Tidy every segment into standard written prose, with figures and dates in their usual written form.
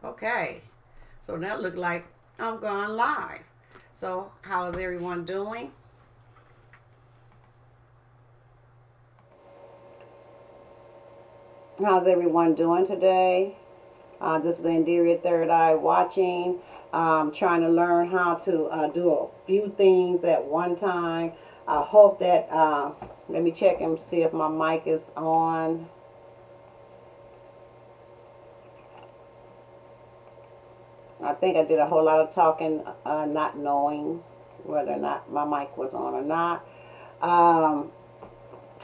Okay, so now look like I'm going live. So how is everyone doing? How's everyone doing today? This is AnderiYah Third Eye watching. Trying to learn how to do a few things at one time. I hope that, let me check and see if my mic is on. I think I did a whole lot of talking, not knowing whether or not my mic was on or not. Um,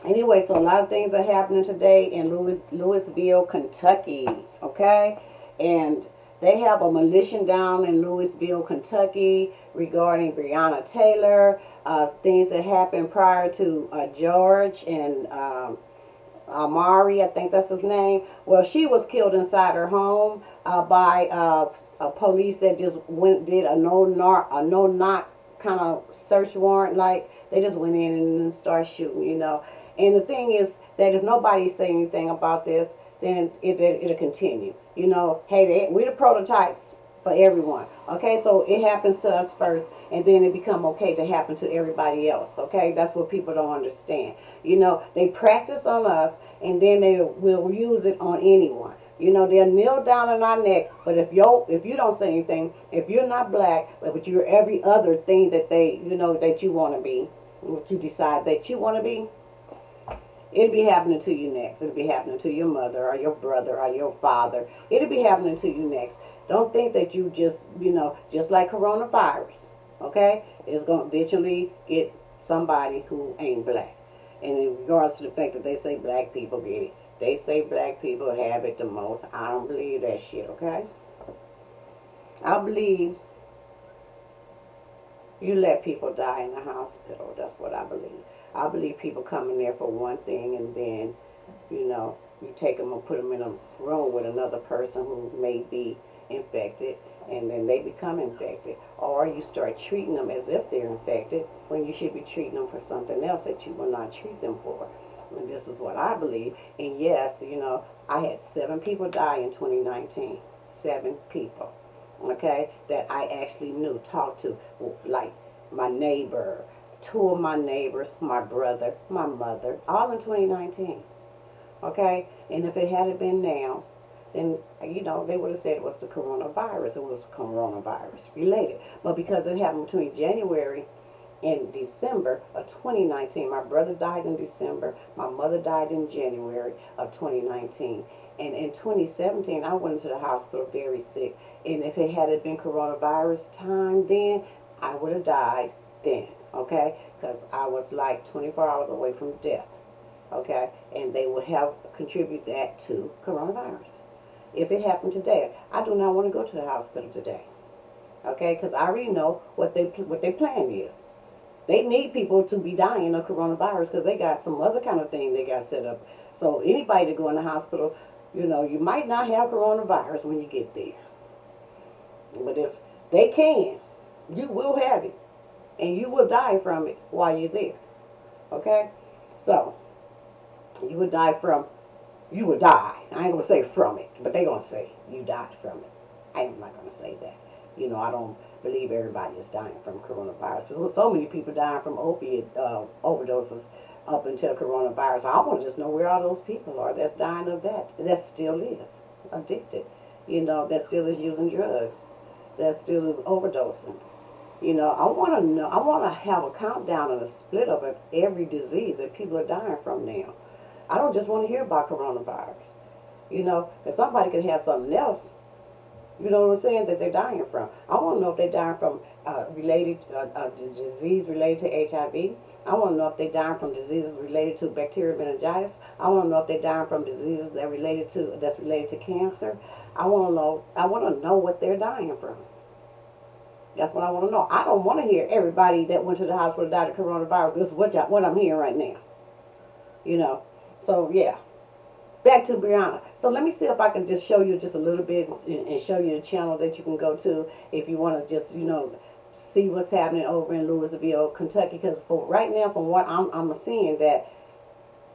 Anyway, so a lot of things are happening today in Louisville, Kentucky. Okay, and they have a militia down in Louisville, Kentucky regarding Breanna Taylor. Things that happened prior to George and Amari, I think that's his name. Well, she was killed inside her home by a police that just did a no knock kind of search warrant. Like they just went in and started shooting, you know. And the thing is that if nobody say anything about this, then it'll continue. You know, hey, we're the prototypes for everyone. Okay, so it happens to us first, and then it become okay to happen to everybody else. Okay, that's what people don't understand. You know, they practice on us, and then they will use it on anyone. You know, they'll kneel down on our neck, but if you don't say anything, if you're not black, but you're every other thing that that you want to be, what you decide that you want to be, it'll be happening to you next. It'll be happening to your mother or your brother or your father. It'll be happening to you next. Don't think that you just like coronavirus, okay? It's going to eventually get somebody who ain't black. And in regards to the fact that they say black people get it, they say black people have it the most. I don't believe that shit, okay? I believe you let people die in the hospital. That's what I believe. I believe people come in there for one thing and then, you take them and put them in a room with another person who may be infected and then they become infected. Or you start treating them as if they're infected when you should be treating them for something else that you will not treat them for. And this is what I believe. And yes, I had 7 people die in 2019. 7 people, okay, that I actually knew, talked to, like my neighbor, 2 of my neighbors, my brother, my mother, all in 2019, okay? And if it hadn't been now, then, they would have said it was the coronavirus. It was coronavirus related. But because it happened between January in December of 2019. My brother died in December. My mother died in January of 2019. And in 2017, I went into the hospital very sick. And if it had been coronavirus time then, I would have died then, okay? Because I was like 24 hours away from death, okay? And they would have contributed that to coronavirus. If it happened today, I do not want to go to the hospital today, okay? Because I already know what their plan is. They need people to be dying of coronavirus because they got some other kind of thing they got set up. So anybody to go in the hospital, you might not have coronavirus when you get there. But if they can, you will have it. And you will die from it while you're there. Okay? So, you will die. I ain't going to say from it, but they going to say you died from it. I am not going to say that. I don't believe everybody is dying from coronavirus. Because there's so many people dying from opiate overdoses up until coronavirus. I want to just know where all those people are that's dying of that. That still is addicted. That still is using drugs. That still is overdosing. I want to know. I want to have a countdown and a split up of every disease that people are dying from now. I don't just want to hear about coronavirus. Because somebody could have something else. You know what I'm saying? That they're dying from. I want to know if they're dying from disease related to HIV. I want to know if they're dying from diseases related to bacterial meningitis. I want to know if they're dying from diseases that's related to cancer. I want to know what they're dying from. That's what I want to know. I don't want to hear everybody that went to the hospital died of coronavirus. This is what I'm hearing right now. So yeah. Back to Breanna. So let me see if I can just show you just a little bit and show you the channel that you can go to if you want to just, see what's happening over in Louisville, Kentucky. Because for right now, from what I'm seeing, that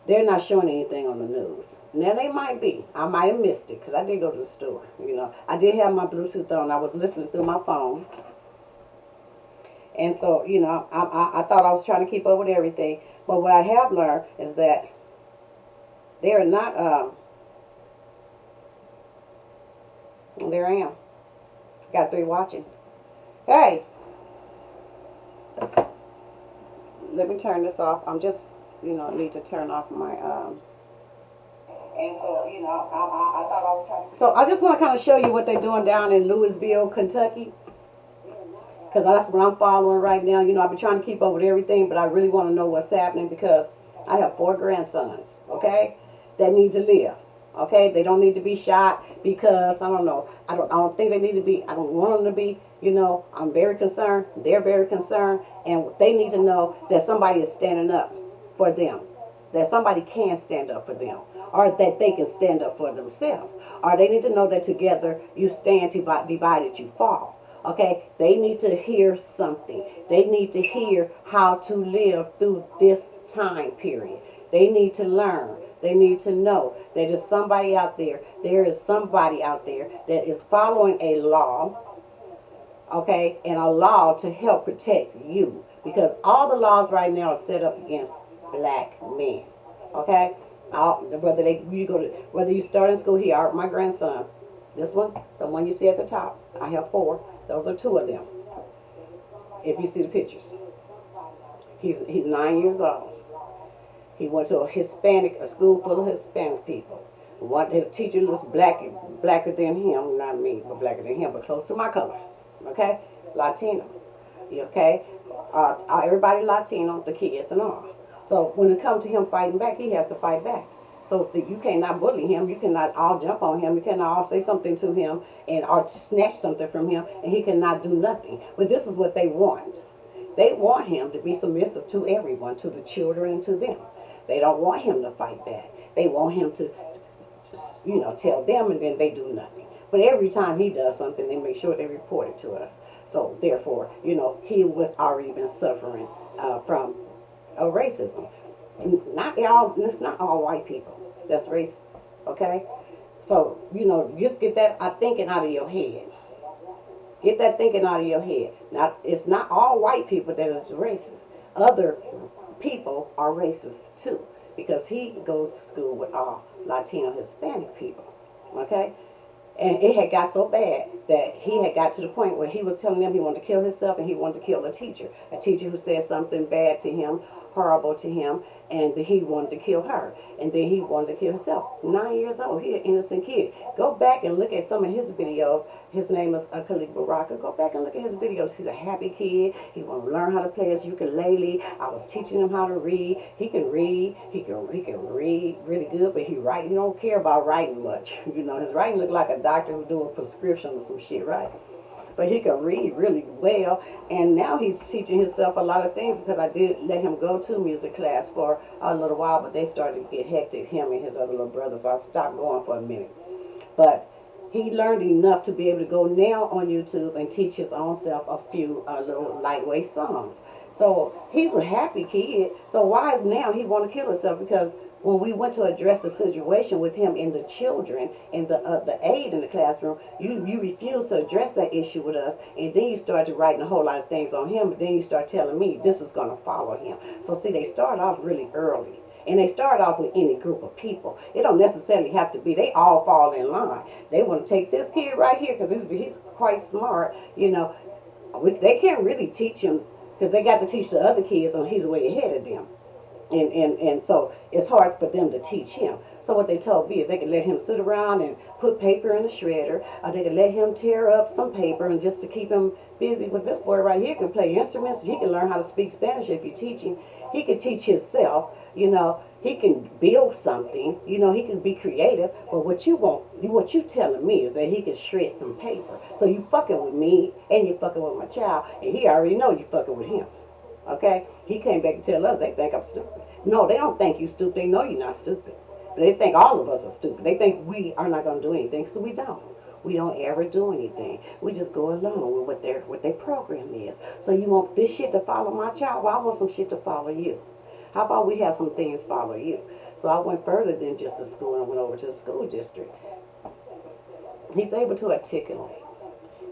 They're not showing anything on the news. Now they might be. I might have missed it because I did go to the store. You know, I did have my Bluetooth on. I was listening through my phone, and so you know, I thought I was trying to keep up with everything. But what I have learned is that they are not. There I am. Got 3 watching. Hey, let me turn this off. I'm just, you know, need to turn off my and so, you know, I thought I was trying to. So I just want to kind of show you what they're doing down in Louisville, Kentucky, because that's what I'm following right now. You know, I've been trying to keep up with everything, but I really want to know what's happening because I have 4 grandsons, okay, that need to live. Okay, they don't need to be shot because I don't know. I don't think they need to be. I don't want them to be. You know, I'm very concerned. They're very concerned, and they need to know that somebody is standing up for them. That somebody can stand up for them, or that they can stand up for themselves, or they need to know that together you stand, divided you fall. Okay, they need to hear something. They need to hear how to live through this time period. They need to learn. They need to know that there's somebody out there. There is somebody out there that is following a law, okay, and a law to help protect you. Because all the laws right now are set up against black men, okay? Whether you start in school here, my grandson, this one, the one you see at the top, I have 4. Those are 2 of them. If you see the pictures, he's 9 years old. He went to a school full of Hispanic people. His teacher was blacker than him, not me, but blacker than him, but close to my color. Okay, Latino. Okay, everybody Latino, the kids and all. So when it comes to him fighting back, he has to fight back. So you cannot bully him. You cannot all jump on him. You cannot all say something to him or snatch something from him, and he cannot do nothing. But this is what they want. They want him to be submissive to everyone, to the children and to them. They don't want him to fight back. They want him to, you know, tell them, and then they do nothing. But every time he does something, they make sure they report it to us. So therefore, you know, he was already been suffering from racism. And it's not all white people that's racist, okay? So, you know, just get that thinking out of your head. Get that thinking out of your head. Now, it's not all white people that is racist. Other people are racist too, because he goes to school with all Latino Hispanic people, okay? And it had got so bad that he had got to the point where he was telling them he wanted to kill himself and he wanted to kill a teacher who said something bad to him, horrible to him, and he wanted to kill her. And then he wanted to kill himself. 9 years old. He an innocent kid. Go back and look at some of his videos. His name is Khalid Baraka. Go back and look at his videos. He's a happy kid. He want to learn how to play his ukulele. I was teaching him how to read. He can read. He can read really good, but he don't care about writing much. You know, his writing look like a doctor who do a prescription or some shit, right? But he can read really well, and now he's teaching himself a lot of things because I did let him go to music class for a little while, but they started to get hectic, him and his other little brother, so I stopped going for a minute. But he learned enough to be able to go now on YouTube and teach his own self a few little lightweight songs. So he's a happy kid. So why is now he want to kill himself? Because when we went to address the situation with him and the children and the aide in the classroom, you refused to address that issue with us, and then you started writing a whole lot of things on him, but then you start telling me this is going to follow him. So see, they start off really early. And they start off with any group of people. It don't necessarily have to be, they all fall in line. They want to take this kid right here because he's quite smart, you know. They can't really teach him because they got to teach the other kids and he's way ahead of them. And so it's hard for them to teach him. So what they told me is they could let him sit around and put paper in the shredder, or they could let him tear up some paper and just to keep him busy. With this boy right here can play instruments. He can learn how to speak Spanish if you teach him. He can teach himself, you know. He can build something, you know. He can be creative. But what you telling me is that he can shred some paper. So you fucking with me and you fucking with my child, and he already know you fucking with him. Okay? He came back to tell us they think I'm stupid. No, they don't think you stupid. They know you're not stupid. But they think all of us are stupid. They think we are not going to do anything, so we don't. We don't ever do anything. We just go along with what their program is. So you want this shit to follow my child? Well, I want some shit to follow you. How about we have some things follow you? So I went further than just the school and went over to the school district. He's able to articulate.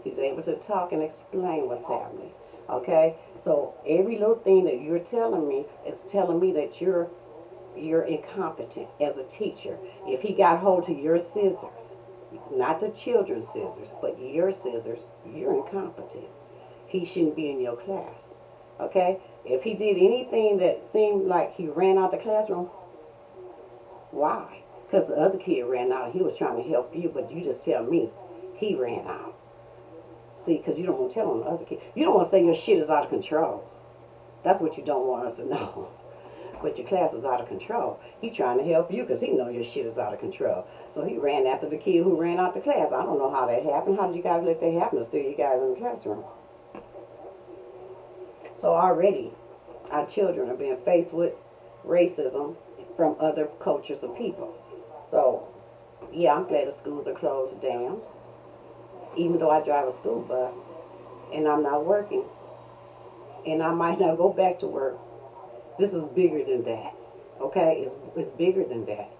He's able to talk and explain what's happening. Okay? So every little thing that you're telling me is telling me that you're incompetent as a teacher. If he got hold of your scissors, not the children's scissors, but your scissors, you're incompetent. He shouldn't be in your class. Okay? If he did anything that seemed like he ran out the classroom, why? Because the other kid ran out and he was trying to help you, but you just tell me he ran out. See, because you don't want to tell on the other kid. You don't want to say your shit is out of control. That's what you don't want us to know. But your class is out of control. He trying to help you because he know your shit is out of control. So he ran after the kid who ran out the class. I don't know how that happened. How did you guys let that happen to steal you guys in the classroom? So already, our children are being faced with racism from other cultures of people. So, yeah, I'm glad the schools are closed down. Even though I drive a school bus and I'm not working and I might not go back to work, this is bigger than that. Okay? It's bigger than that.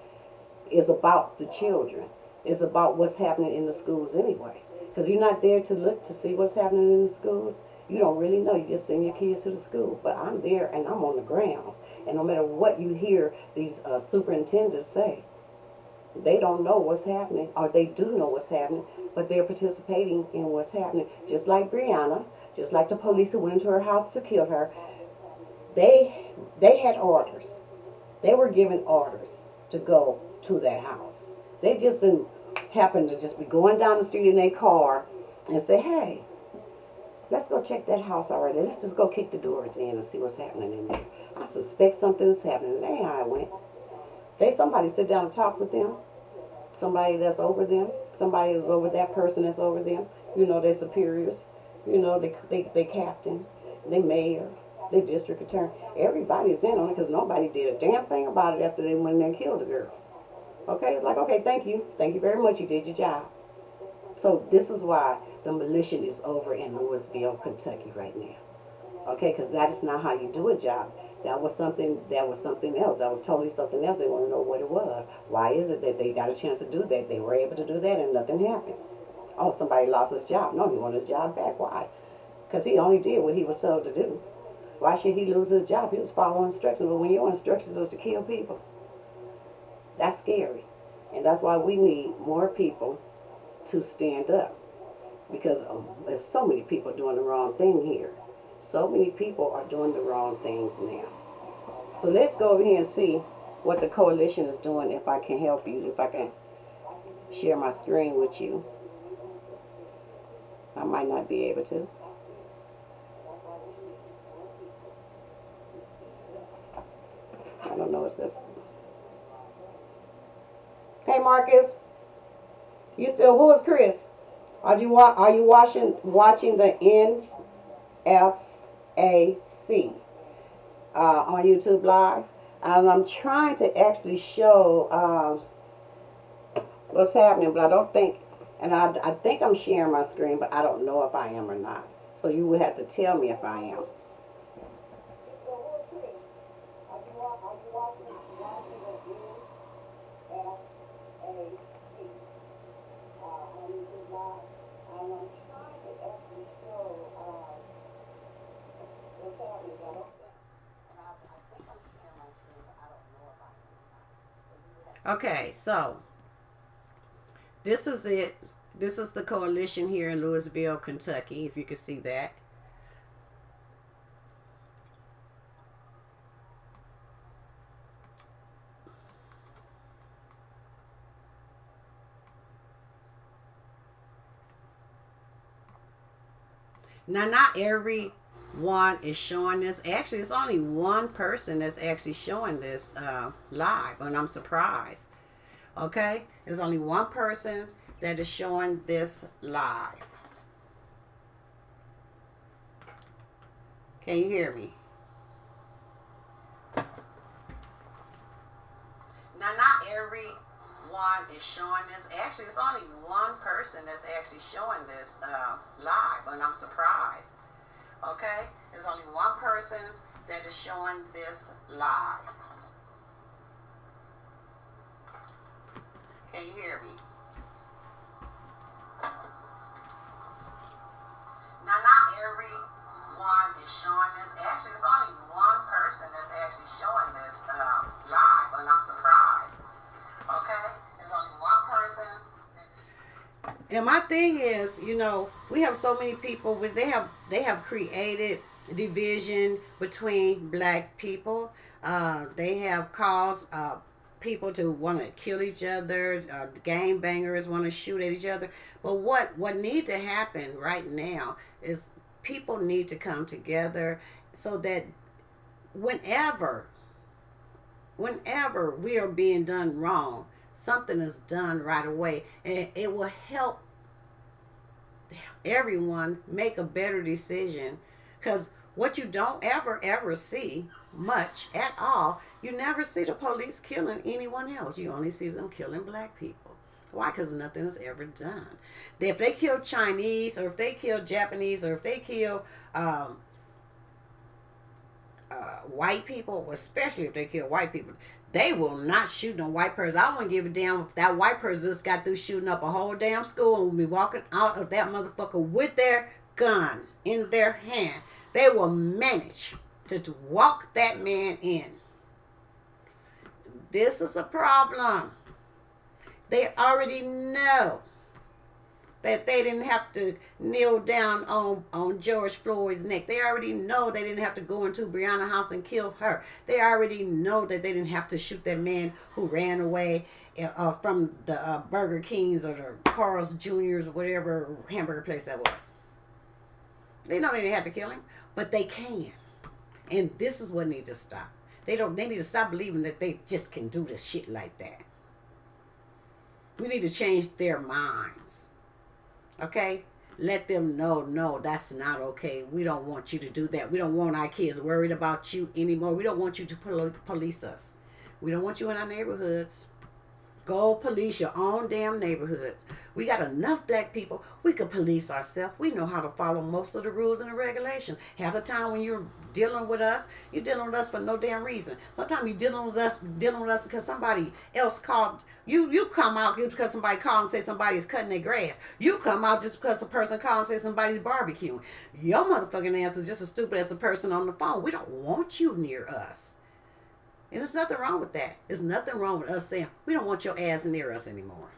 It's about the children. It's about what's happening in the schools anyway. Because you're not there to look to see what's happening in the schools. You don't really know. You just send your kids to the school. But I'm there and I'm on the grounds. And no matter what you hear these superintendents say, they don't know what's happening, or they do know what's happening, but they're participating in what's happening. Just like Breanna, just like the police who went into her house to kill her, they had orders. They were given orders to go to that house. They just didn't happen to just be going down the street in their car and say, hey, let's go check that house already. Let's just go kick the doors in and see what's happening in there. I suspect something is happening. That ain't how it went. Somebody sit down and talk with them. Somebody that's over them. Somebody that's over that person that's over them. You know, their superiors. You know, they captain, they mayor, they district attorney. Everybody's in on it because nobody did a damn thing about it after they went in there and killed the girl. Okay, it's like, okay, thank you. Thank you very much. You did your job. So this is why the militia is over in Louisville, Kentucky right now. Okay, because that is not how you do a job. That was something else. That was totally something else. They want to know what it was. Why is it that they got a chance to do that? They were able to do that and nothing happened. Oh, somebody lost his job. No, he wanted his job back. Why? Because he only did what he was told to do. Why should he lose his job? He was following instructions. But when your instructions is to kill people, that's scary. And that's why we need more people to stand up. Because there's so many people doing the wrong thing here. So many people are doing the wrong things now. So let's go over here and see what the coalition is doing, if I can help you, if I can share my screen with you. I might not be able to. I don't know what's the... Hey Marcus, you still, who is Chris? Are you watching the NFAC on YouTube Live? And I'm trying to actually show what's happening, but I don't think, and I think I'm sharing my screen, but I don't know if I am or not. So you would have to tell me if I am. Okay, so this is it. This is the coalition here in Louisville, Kentucky, if you can see that. Now, not everyone is showing this. Actually, it's only one person that's actually showing this live, and I'm surprised. Okay? There's only one person that is showing this live. Can you hear me? Now, not everyone is showing this. Actually, it's only one person that's actually showing this live, and I'm surprised. Okay? There's only one person that is showing this live. Can you hear me? Now, not everyone is showing this. Actually, it's only one person that's actually showing this live, and I'm surprised. Okay? There's only one person. And my thing is, you know, we have so many people with they have created division between black people. They have caused people to want to kill each other. Gang bangers want to shoot at each other. But what need to happen right now is people need to come together so that whenever we are being done wrong, something is done right away, and it will help everyone make a better decision. Because what you don't ever see much at all, you never see the police killing anyone else. You only see them killing black people. Why? Because nothing is ever done. If they kill Chinese, or if they kill Japanese, or if they kill white people, especially if they kill white people, they will not shoot no white person. I wouldn't give a damn if that white person just got through shooting up a whole damn school and will be walking out of that motherfucker with their gun in their hand. They will manage to walk that man in. This is a problem. They already know that they didn't have to kneel down on George Floyd's neck. They already know they didn't have to go into Breanna's house and kill her. They already know that they didn't have to shoot that man who ran away from the Burger Kings or the Carl's Jr.'s or whatever hamburger place that was. They know they didn't have to kill him, but they can. And this is what needs to stop. They need to stop believing that they just can do this shit like that. We need to change their minds. Okay? Let them know, no, that's not okay. We don't want you to do that. We don't want our kids worried about you anymore. We don't want you to police us. We don't want you in our neighborhoods. Go police your own damn neighborhood. We got enough black people. We could police ourselves. We know how to follow most of the rules and the regulations. Half the time when you're dealing with us, you're dealing with us for no damn reason. Sometimes you're dealing with us because somebody else called. You come out just because somebody called and say somebody's cutting their grass. You come out just because a person called and say somebody's barbecuing. Your motherfucking ass is just as stupid as the person on the phone. We don't want you near us. And there's nothing wrong with that. There's nothing wrong with us saying, we don't want your ass near us anymore.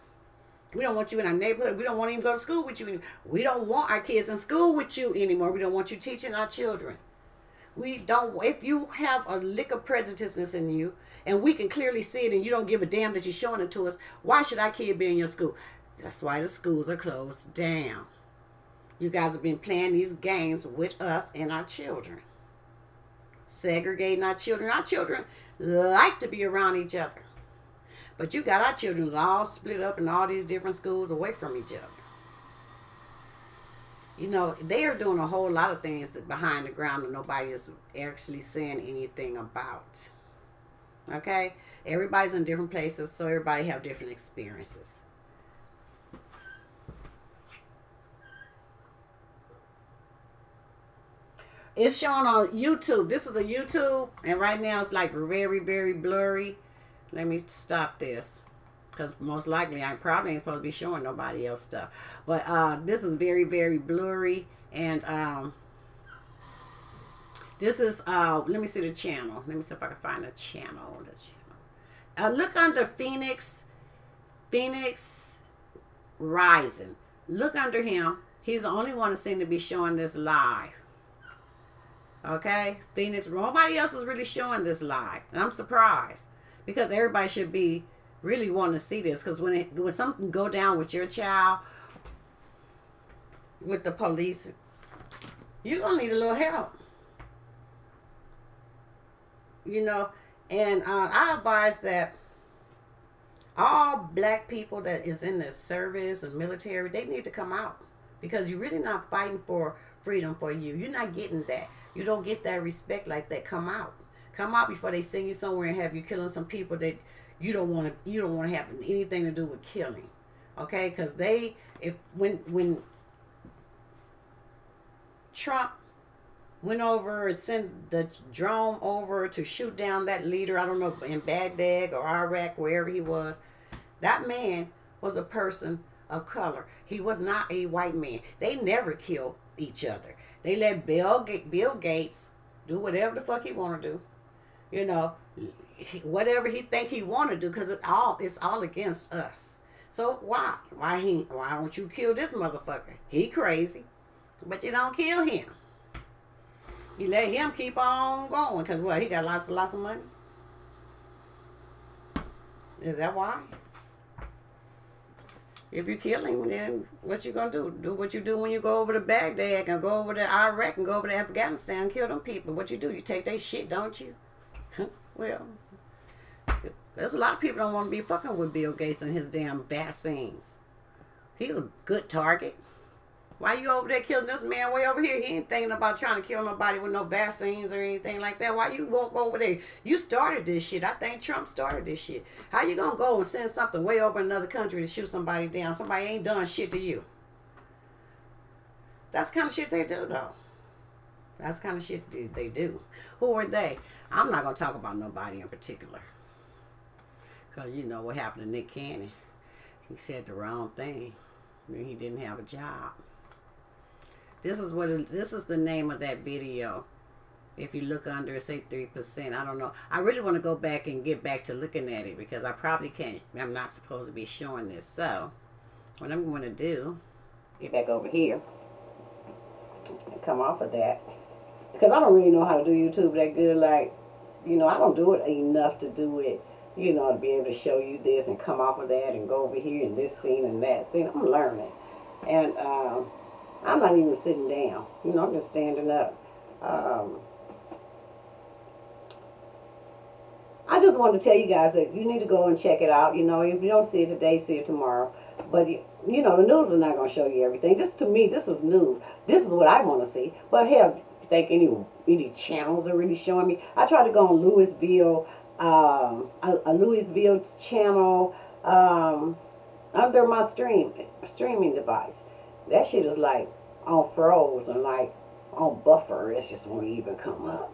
We don't want you in our neighborhood. We don't want to even go to school with you anymore. We don't want our kids in school with you anymore. We don't want you teaching our children. We don't, if you have a lick of prejudiceness in you, and we can clearly see it, and you don't give a damn that you're showing it to us, why should our kid be in your school? That's why the schools are closed down. You guys have been playing these games with us and our children. Segregating our children. Our children like to be around each other. But you got our children all split up in all these different schools away from each other. You know, they are doing a whole lot of things that behind the ground that nobody is actually saying anything about. Okay? Everybody's in different places, so everybody have different experiences. It's showing on YouTube. This is a YouTube, and right now it's like very, very blurry. Let me stop this, because most likely I probably ain't supposed to be showing nobody else stuff. But this is very, very blurry, and this is let me see the channel. Let me see if I can find the channel. Look under Phoenix Rising. Look under him. He's the only one that seems to be showing this live. Okay, Phoenix. Nobody else is really showing this live, and I'm surprised, because everybody should be really wanting to see this. Because when something go down with your child, with the police, you're gonna need a little help. You know, and I advise that all black people that is in the service and military, they need to come out, because you're really not fighting for freedom for you. You're not getting that. You don't get that respect like that. Come out. Come out before they send you somewhere and have you killing some people that you don't want to have anything to do with killing. Okay? Because when Trump went over and sent the drone over to shoot down that leader, I don't know, in Baghdad or Iraq, wherever he was, That man was a person of color. He was not a white man. They never killed each other. They let Bill Gates do whatever the fuck he want to do. You know, whatever he think he want to do, because it's all against us. So why don't you kill this motherfucker? He crazy, but you don't kill him. You let him keep on going, because what, he got lots of money. Is that why? If you kill him, then what you gonna do? Do what you do when you go over to Baghdad and go over to Iraq and go over to Afghanistan and kill them people. What you do? You take their shit, don't you? Well, there's a lot of people don't want to be fucking with Bill Gates and his damn vaccines. He's a good target. Why you over there killing this man way over here? He ain't thinking about trying to kill nobody with no vaccines or anything like that. Why you walk over there? You started this shit. I think Trump started this shit. How you gonna go and send something way over in another country to shoot somebody down? Somebody ain't done shit to you. That's the kind of shit they do, though. That's the kind of shit they do. Who are they? I'm not gonna talk about nobody in particular, because you know what happened to Nick Cannon. He said the wrong thing. He didn't have a job. This is the name of that video. If you look under it, say 3%. I don't know. I really want to go back and get back to looking at it, because I probably can't. I'm not supposed to be showing this. So what I'm going to do, get back over here and come off of that, because I don't really know how to do YouTube that good. Like, you know, I don't do it enough to do it, you know, to be able to show you this and come off of that and go over here and this scene and that scene. I'm learning. And I'm not even sitting down. You know, I'm just standing up. I just wanted to tell you guys that you need to go and check it out. You know, if you don't see it today, see it tomorrow. But, you know, the news is not going to show you everything. This, to me, this is news. This is what I want to see. But hell, you think any channels are really showing me? I tried to go on Louisville, a Louisville channel under my streaming device. That shit is like on froze and like on buffer. It just won't even come up.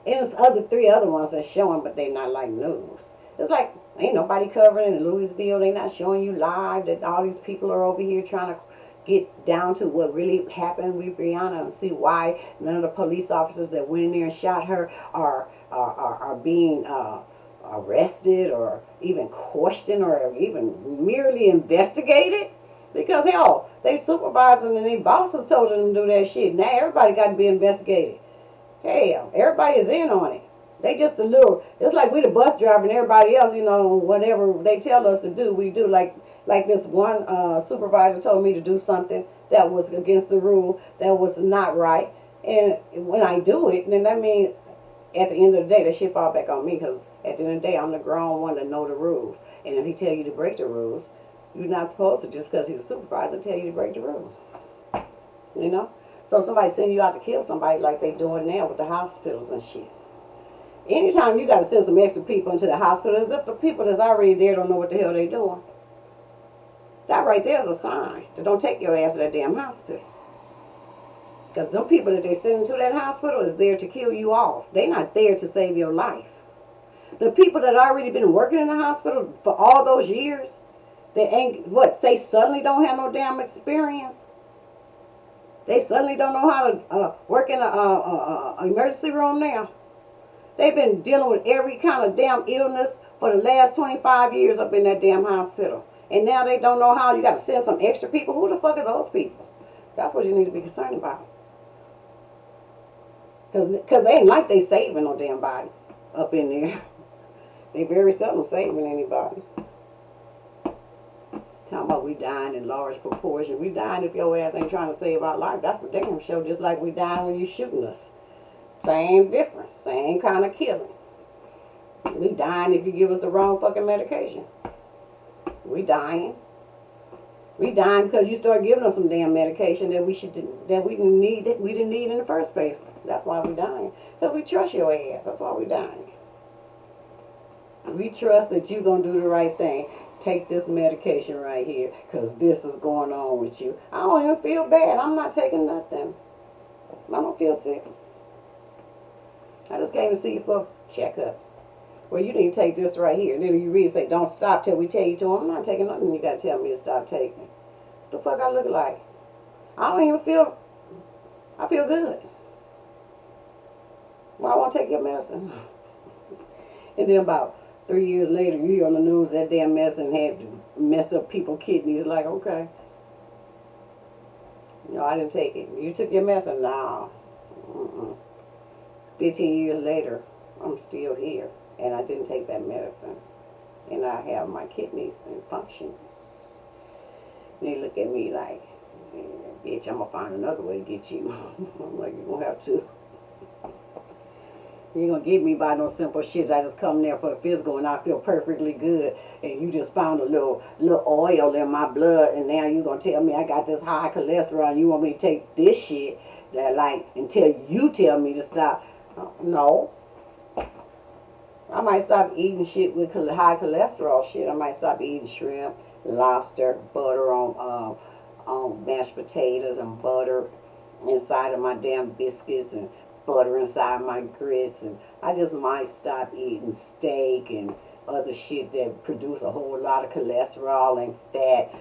And there's three other ones that's showing, but they're not like news. It's like ain't nobody covering in Louisville. They not showing you live that all these people are over here trying to get down to what really happened with Breanna and see why none of the police officers that went in there and shot her are being arrested or even questioned or even merely investigated. Because, hell, they supervisors and their bosses told them to do that shit. Now everybody got to be investigated. Hell, everybody is in on it. They just a little, it's like we the bus driver and everybody else, you know, whatever they tell us to do, we do. Like this one supervisor told me to do something that was against the rule, that was not right. And when I do it, then that means at the end of the day, that shit fall back on me. Because at the end of the day, I'm the grown one to know the rules. And if he tell you to break the rules, you're not supposed to, just because he's a supervisor, tell you to break the rules. You know? So if somebody send you out to kill somebody like they doing now with the hospitals and shit. Anytime you got to send some extra people into the hospital, as if the people that's already there don't know what the hell they doing. That right there is a sign that don't take your ass to that damn hospital. Because them people that they send into that hospital is there to kill you off. They not there to save your life. The people that already been working in the hospital for all those years, they ain't, say suddenly don't have no damn experience. They suddenly don't know how to work in an emergency room now. They've been dealing with every kind of damn illness for the last 25 years up in that damn hospital. And now they don't know how. You got to send some extra people. Who the fuck are those people? That's what you need to be concerned about. Because they ain't like they saving no damn body up in there. They very seldom saving anybody. Talking about we dying in large proportion. We dying if your ass ain't trying to save our life. That's for damn sure. Just like we dying when you shooting us. Same difference. Same kind of killing. We dying if you give us the wrong fucking medication. We dying. We dying because you start giving us some damn medication that we didn't need in the first place. That's why we dying. Because we trust your ass. That's why we dying. We trust that you're going to do the right thing. Take this medication right here because this is going on with you. I don't even feel bad. I'm not taking nothing. I don't feel sick. I just came to see you for a checkup. well, you need to take this right here. And then you read, say, don't stop till we tell you to. I'm not taking nothing you got to tell me to stop taking. The fuck I look like? I don't even feel, I feel good. Well, I won't take your medicine. And then about 3 years later, you hear on the news that damn medicine had messed up people's kidneys. Like, okay. No, I didn't take it. You took your medicine? No. 15 years later, I'm still here. And I didn't take that medicine. And I have my kidneys and functions. And they look at me like, yeah, bitch, I'm going to find another way to get you. I'm like, you're going to have to. You ain't gonna get me by no simple shit. I just come there for a physical and I feel perfectly good. And you just found a little oil in my blood, and now you gonna tell me I got this high cholesterol and you want me to take this shit that like until you tell me to stop. No. I might stop eating shit with high cholesterol shit. I might stop eating shrimp, lobster, butter on mashed potatoes, and butter inside of my damn biscuits, and butter inside my grits, and I just might stop eating steak and other shit that produce a whole lot of cholesterol and fat.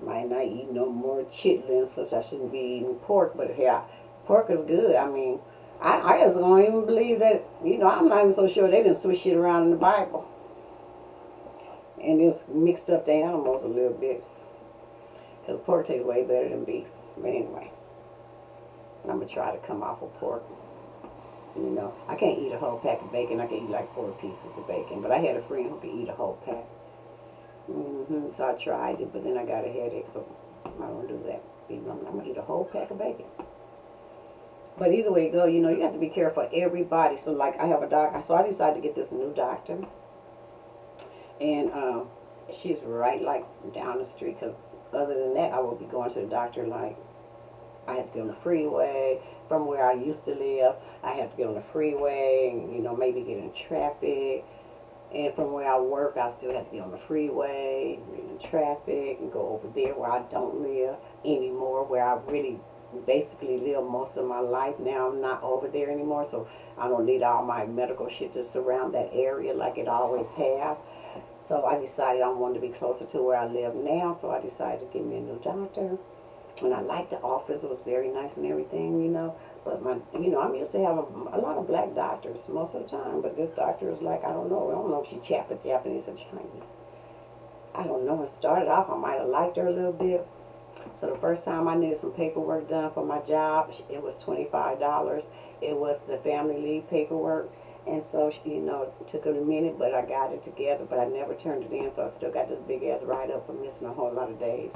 Might not eat no more chitlins, such I shouldn't be eating pork, but yeah, pork is good. I mean, I just don't even believe that, you know, I'm not even so sure they didn't switch shit around in the Bible. And just mixed up the animals a little bit. Because pork tastes way better than beef. But anyway, I'm going to try to come off of pork. You know, I can't eat a whole pack of bacon. I can eat like 4 pieces of bacon. But I had a friend who could eat a whole pack. So I tried it, but then I got a headache, so I don't do that. I'm going to eat a whole pack of bacon. But either way you go, you know, you have to be careful for everybody. So like I have a doctor, so I decided to get this new doctor. And she's right like down the street, because other than that, I will be going to the doctor like, I had to get on the freeway from where I used to live. I had to get on the freeway and, you know, maybe get in traffic. And from where I work, I still have to get on the freeway, get in traffic, and go over there where I don't live anymore, where I really basically live most of my life. Now I'm not over there anymore, so I don't need all my medical shit to surround that area like it always have. So I decided I wanted to be closer to where I live now, so I decided to get me a new doctor. And I liked the office. It was very nice and everything, you know. But I'm used to having a lot of black doctors most of the time. But this doctor is like, I don't know if she Japanese or Chinese. I don't know. It started off, I might have liked her a little bit. So the first time I needed some paperwork done for my job, it was $25. It was the family leave paperwork. And so, you know, it took a minute, but I got it together. But I never turned it in, so I still got this big-ass write-up for missing a whole lot of days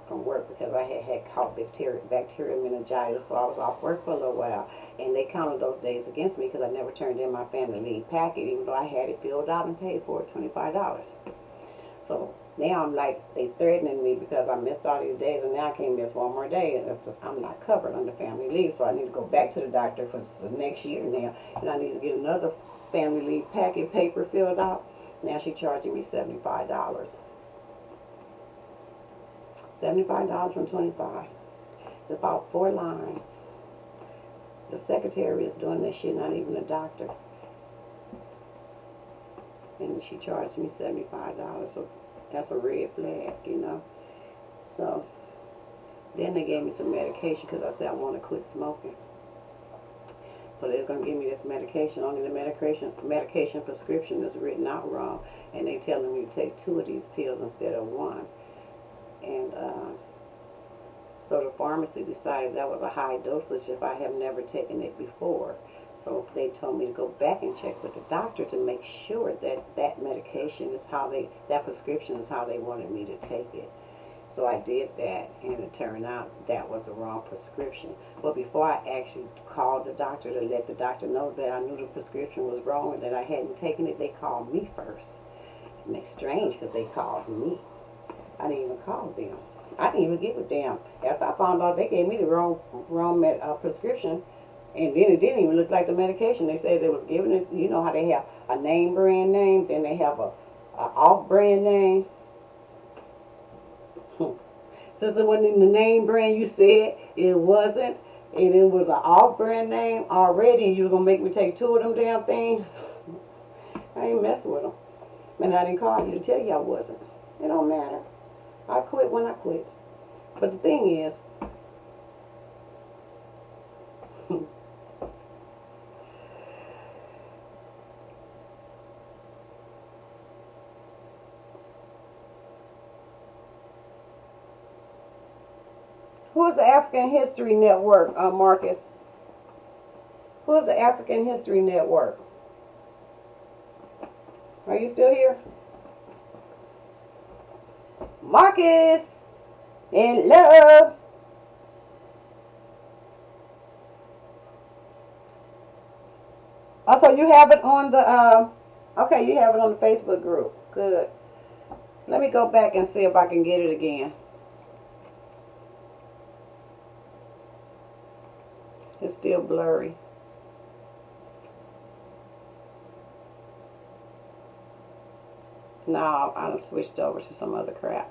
from work because I had caught bacterial meningitis, so I was off work for a little while. And they counted those days against me because I never turned in my family leave packet, even though I had it filled out and paid for it, $25. So now I'm like, they threatening me because I missed all these days, and now I can't miss one more day. And I'm not covered under family leave, so I need to go back to the doctor for the next year now, and I need to get another family leave packet paper filled out. Now she's charging me $75. $75 from 25. It's about 4 lines. The secretary is doing this shit, not even a doctor. And she charged me $75, so that's a red flag, you know. So then they gave me some medication because I said I want to quit smoking. So they're going to give me this medication. Only the medication prescription is written out wrong, and they telling me to take 2 of these pills instead of 1. And so the pharmacy decided that was a high dosage if I have never taken it before. So they told me to go back and check with the doctor to make sure that that medication is that prescription is how they wanted me to take it. So I did that, and it turned out that was the wrong prescription. But before I actually called the doctor to let the doctor know that I knew the prescription was wrong and that I hadn't taken it, they called me first. And it's strange because they called me. I didn't even call them. I didn't even give a damn. After I found out they gave me the wrong prescription, and then it didn't even look like the medication. They said they was giving it, you know how they have a name brand name, then they have a off brand name. Since it wasn't in the name brand you said it wasn't, and it was an off brand name already, and you were going to make me take 2 of them damn things. I I ain't messing with them. And I didn't call you to tell you I wasn't. It don't matter. I quit when I quit. But the thing is, who is the African History Network, Marcus? Who is the African History Network? Are you still here? Marcus! In love! Also, you have it on the, okay, you have it on the Facebook group. Good. Let me go back and see if I can get it again. It's still blurry. No, I done switched over to some other crap.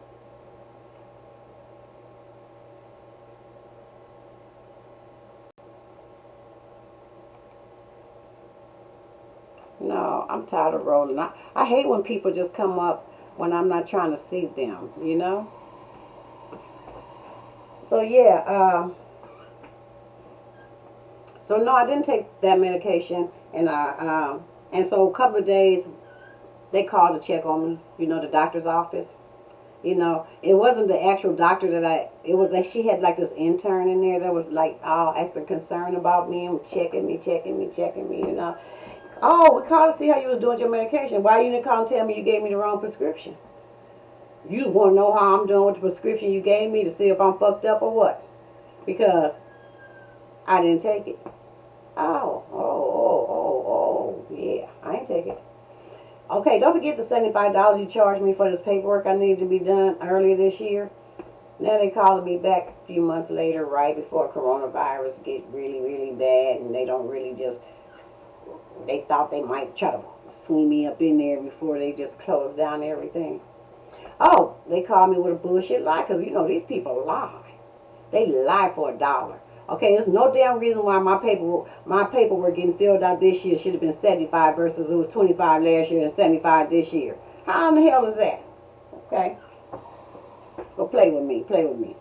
No, I'm tired of rolling. I hate when people just come up when I'm not trying to see them, you know? So, yeah, so no, I didn't take that medication. And so a couple of days, they called to check on me, you know, the doctor's office. You know, it wasn't the actual doctor it was like she had like this intern in there that was like all extra concerned about me and checking me, you know. Oh, we called to see how you was doing your medication. Why you didn't call and tell me you gave me the wrong prescription? You want to know how I'm doing with the prescription you gave me to see if I'm fucked up or what? Because I didn't take it. Yeah, I ain't take it. Okay, don't forget the $75 you charged me for this paperwork I needed to be done earlier this year. Now they calling me back a few months later, right before coronavirus get really, really bad, and they don't really just, they thought they might try to swing me up in there before they just close down everything. Oh, they called me with a bullshit lie, because, you know, these people lie. They lie for $1. Okay, there's no damn reason why my paperwork getting filled out this year should have been 75 versus it was 25 last year and 75 this year. How in the hell is that? Okay, so play with me, play with me.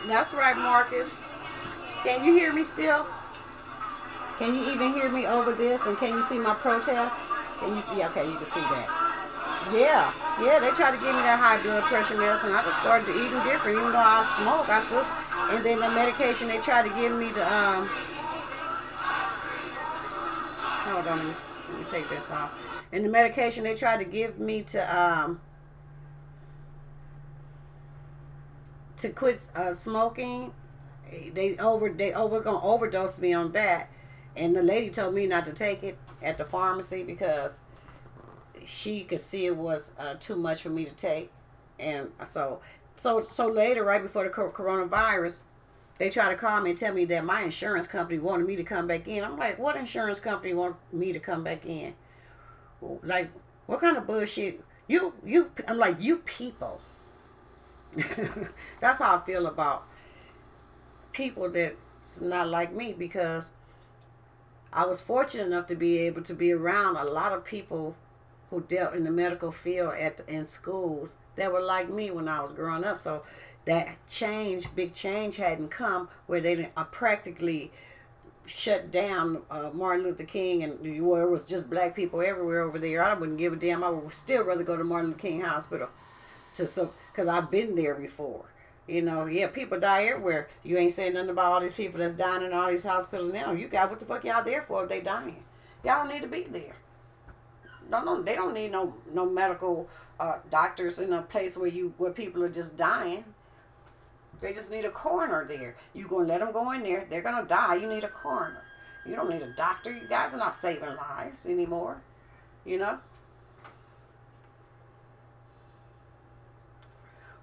That's right, Marcus. Can you hear me still? Can you even hear me over this? And can you see my protest? Can you see? Okay, you can see that. Yeah, yeah, they tried to give me that high blood pressure medicine. I just started eating different, even though I smoke. And then the medication they tried to give me to hold on, let me take this off. And the medication they tried to give me to quit smoking. They gonna overdose me on that, and the lady told me not to take it at the pharmacy because she could see it was too much for me to take, and so later, right before the coronavirus, they try to call me and tell me that my insurance company wanted me to come back in. I'm like, what insurance company want me to come back in? Like, what kind of bullshit? I'm like, you people. That's how I feel about people that's not like me, because I was fortunate enough to be able to be around a lot of people who dealt in the medical field in schools that were like me when I was growing up. So that big change hadn't come where they didn't practically shut down Martin Luther King, and where it was just black people everywhere over there. I wouldn't give a damn. I would still rather go to Martin Luther King Hospital because I've been there before. Yeah, people die everywhere. You ain't saying nothing about all these people that's dying in all these hospitals now. You got what the fuck y'all there for if they dying? Y'all don't need to be there. No, they don't need no medical doctors in a place where people are just dying. They just need a coroner there. You gonna let them go in there? They're gonna die. You need a coroner. You don't need a doctor. You guys are not saving lives anymore. You know.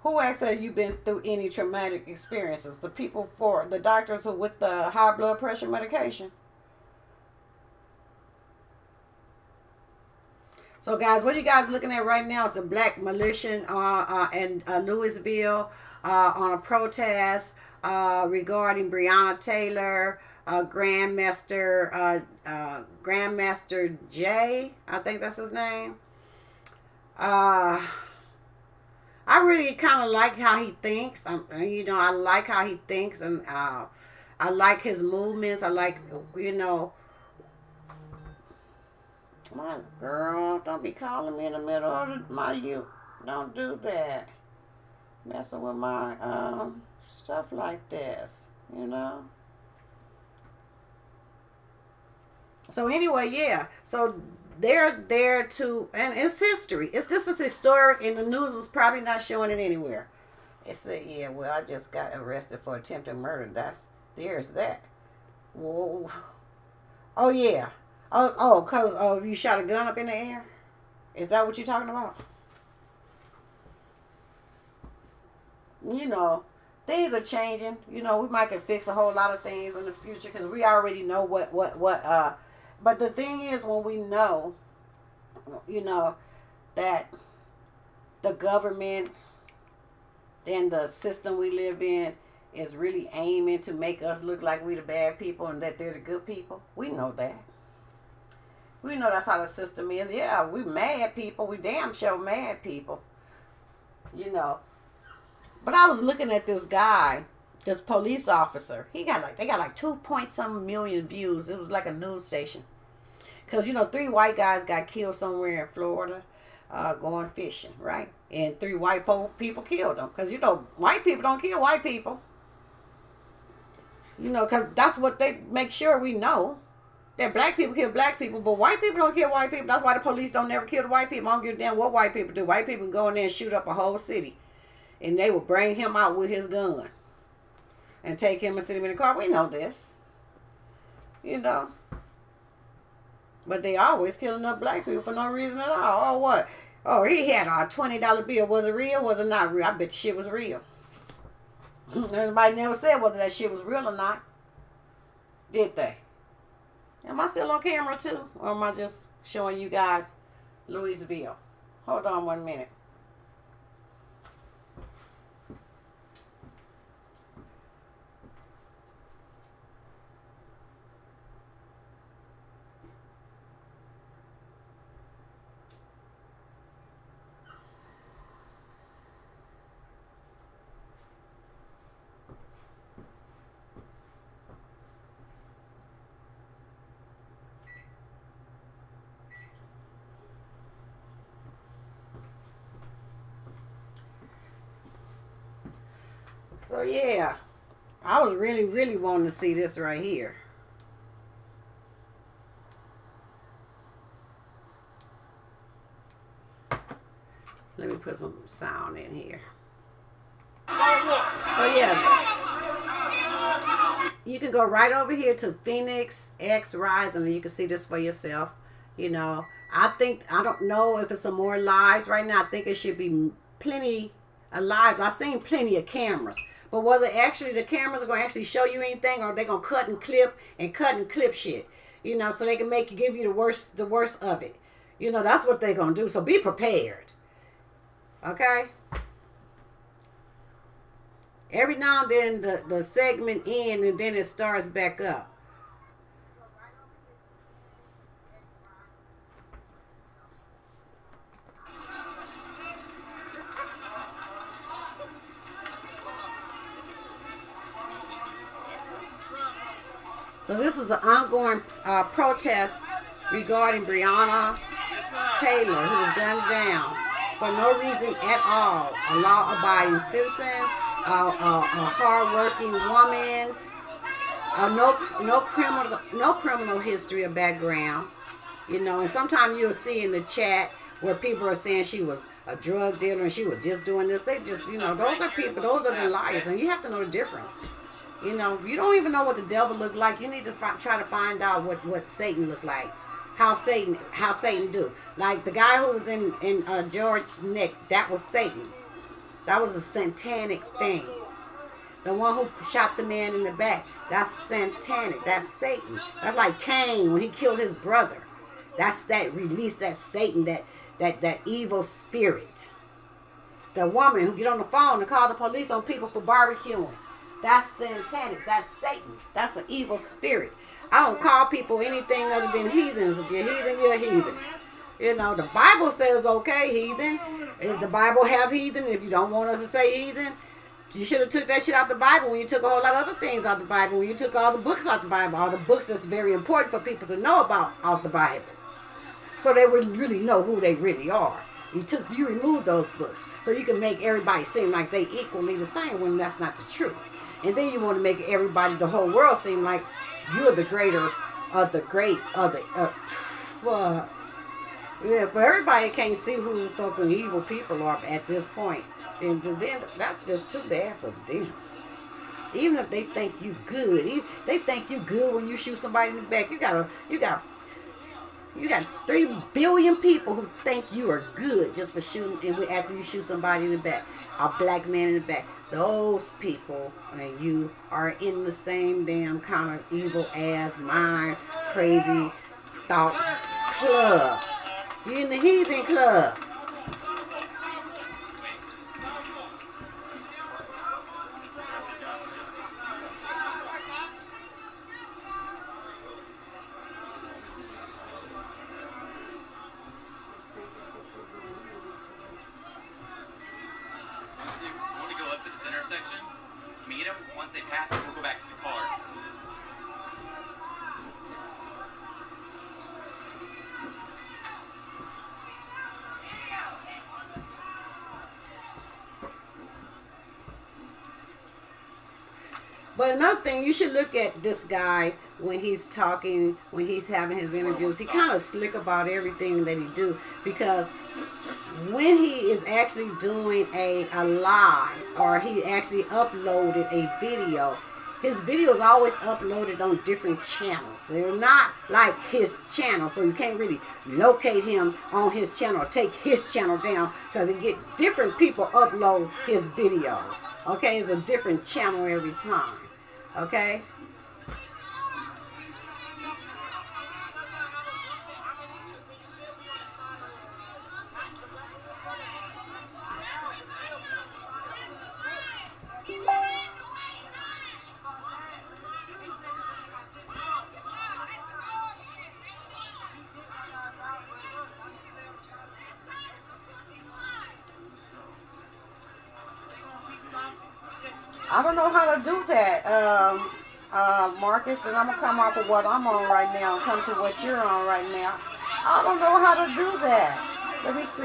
Who asked have you been through any traumatic experiences? The people for the doctors who with the high blood pressure medication. So, guys, what you guys looking at right now is the black militia in Louisville on a protest regarding Breanna Taylor, Grandmaster J, I think that's his name. I really kind of like how he thinks. I like how he thinks, and I like his movements. I like, my girl, don't be calling me in the middle of my youth. Don't do that. Messing with my stuff like this, So anyway, yeah. So they're there to, and it's history. This is historic, and the news is probably not showing it anywhere. It said, yeah, well, I just got arrested for attempted murder. There's that. Whoa. Oh, yeah. Because you shot a gun up in the air? Is that what you're talking about? Things are changing. We might can fix a whole lot of things in the future because we already know what. But the thing is, when we know, that the government and the system we live in is really aiming to make us look like we the bad people and that they're the good people, we know that. We know that's how the system is. Yeah, we mad people. We damn sure mad people. But I was looking at this guy, this police officer. They got like 2 million views. It was like a news station. Because, 3 white guys got killed somewhere in Florida going fishing, right? And 3 white people killed them. Because, white people don't kill white people. Because that's what they make sure we know. That black people kill black people, but white people don't kill white people. That's why the police don't never kill the white people. I don't give a damn what white people do. White people go in there and shoot up a whole city. And they will bring him out with his gun. And take him and sit him in the car. We know this. But they always killing up black people for no reason at all. Oh, what? Oh, he had a $20 bill. Was it real? Was it not real? I bet shit was real. Nobody never said whether that shit was real or not. Did they? Am I still on camera too? Or am I just showing you guys Louisville? Hold on 1 minute. So yeah, I was really, really wanting to see this right here. Let me put some sound in here. So yes, you can go right over here to Phoenix X Rising and you can see this for yourself. You know, I don't know if it's some more lives right now. I think it should be plenty of lives. I've seen plenty of cameras. But whether actually the cameras are gonna actually show you anything or they're gonna cut and clip shit. You know, so they can make you give you the worst of it. You know, that's what they're gonna do. So be prepared. Okay? Every now and then the segment ends and then it starts back up. So this is an ongoing protest regarding Breanna Taylor, who was gunned down for no reason at all. A law-abiding citizen, a hard-working woman, no criminal history or background. You know, and sometimes you'll see in the chat where people are saying she was a drug dealer and she was just doing this. They just, you know, those are people, those are the liars, and you have to know the difference. You know, you don't even know what the devil looked like. You need to try to find out what Satan looked like. How Satan do. Like the guy who was in George Nick, that was Satan. That was a satanic thing. The one who shot the man in the back, that's satanic. That's Satan. That's like Cain when he killed his brother. That's that release, that Satan, that evil spirit. The woman who get on the phone and call the police on people for barbecuing. That's satanic. That's Satan. That's an evil spirit. I don't call people anything other than heathens. If you're heathen, you're a heathen. You know, the Bible says, okay, heathen. If the Bible have heathen, if you don't want us to say heathen, you should have took that shit out the Bible when you took a whole lot of other things out the Bible, when you took all the books out the Bible, all the books that's very important for people to know about out the Bible. So they would really know who they really are. You removed those books so you can make everybody seem like they equally the same when that's not the truth. And then you want to make everybody, the whole world, seem like you're the greater of the great of the for everybody can't see who the fucking evil people are at this point. Then that's just too bad for them. Even if they think you good, they think you good when you shoot somebody in the back. You got 3 billion people who think you are good just for shooting, and after you shoot somebody in the back, a black man in the back. Those people and you are in the same damn kind of evil ass mind, crazy thought club. You're in the heathen club. Meet them. Once they pass it, we'll go back to the car. But another thing, you should look at this guy when he's talking, when he's having his interviews. He kind of slick about everything that he do, because when he is actually doing a live, or he actually uploaded a video, his videos always uploaded on different channels. They're not like his channel, so you can't really locate him on his channel or take his channel down, because it get different people upload his videos. Okay, it's a different channel every time. Okay. I don't know how to do that, Marcus, and I'm going to come off of what I'm on right now and come to what you're on right now. I don't know how to do that. Let me see.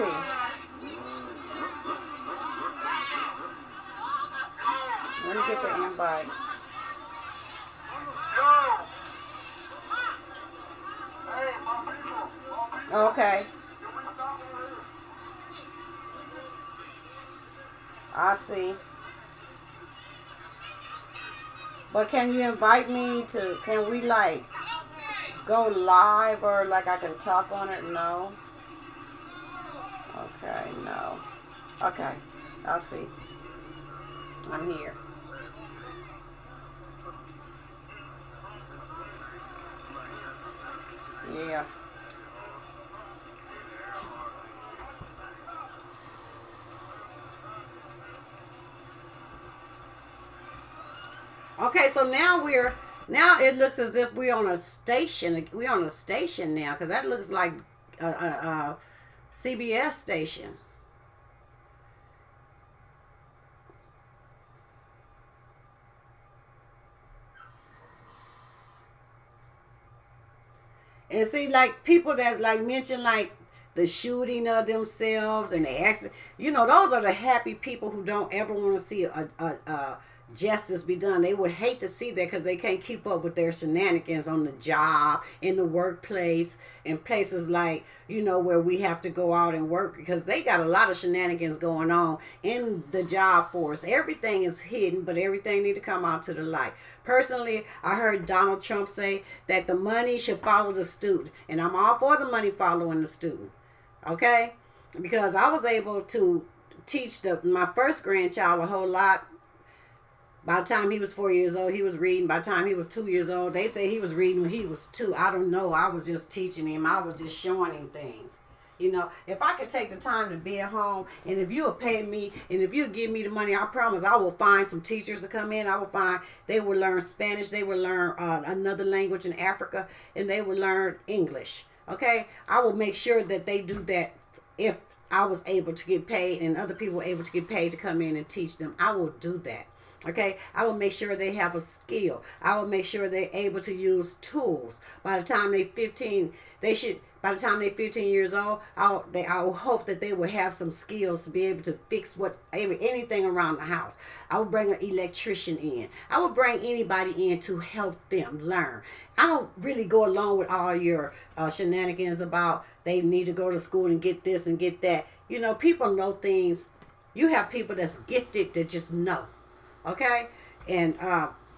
Let me get the invite. Okay. I see. But can you invite me to, can we like go live or like I can talk on it? No. Okay, no. Okay, I'll see. I'm here. Yeah. Okay, so now it looks as if we're on a station. We're on a station now because that looks like a CBS station. And see, like people that like mention like the shooting of themselves and the accident, those are the happy people who don't ever want to see a justice be done. They would hate to see that because they can't keep up with their shenanigans on the job, in the workplace, in places like, where we have to go out and work because they got a lot of shenanigans going on in the job force. Everything is hidden, but everything need to come out to the light. Personally, I heard Donald Trump say that the money should follow the student, and I'm all for the money following the student. Okay? Because I was able to teach my first grandchild a whole lot. By the time he was 4 years old, he was reading. By the time he was 2 years old, they say he was reading when he was 2. I don't know. I was just teaching him. I was just showing him things. If I could take the time to be at home, and if you'll pay me, and if you'll give me the money, I promise I will find some teachers to come in. They will learn Spanish. They will learn another language in Africa, and they will learn English. Okay? I will make sure that they do that if I was able to get paid and other people were able to get paid to come in and teach them. I will do that. Okay, I will make sure they have a skill. I will make sure they're able to use tools. By the time they're 15, by the time they're 15 years old, I will hope that they will have some skills to be able to fix anything around the house. I will bring an electrician in. I will bring anybody in to help them learn. I don't really go along with all your shenanigans about they need to go to school and get this and get that. People know things. You have people that's gifted that just know. Okay, and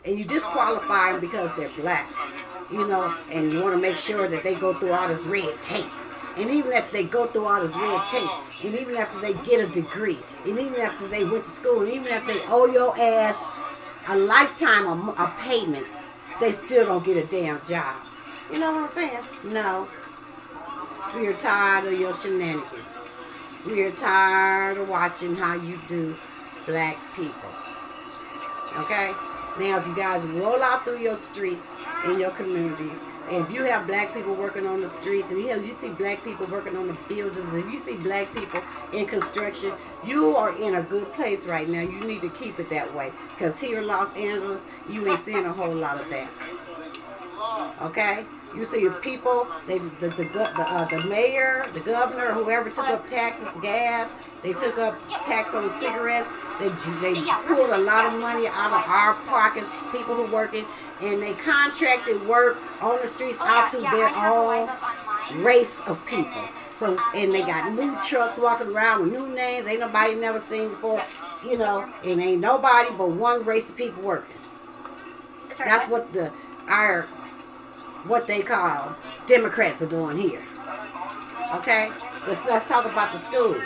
you disqualify them because they're black, and you want to make sure that they go through all this red tape, and even after they go through all this red tape, and even after they get a degree, and even after they went to school, and even after they owe your ass a lifetime of payments, they still don't get a damn job. You know what I'm saying? No, we are tired of your shenanigans. We are tired of watching how you do black people. Okay? Now, if you guys roll out through your streets in your communities, and if you have black people working on the streets, and you see black people working on the buildings, if you see black people in construction, you are in a good place right now. You need to keep it that way. Because here in Los Angeles, you ain't seeing a whole lot of that. Okay? You see people, the mayor, the governor, whoever took up taxes, gas, they took up tax on cigarettes. They pulled a lot of money out of our pockets, people who working, and they contracted work on the streets out to their own race of people. So, and they got new trucks walking around with new names, ain't nobody never seen before, and ain't nobody but one race of people working. That's what what they call Democrats are doing here. Okay? Let's talk about the schools.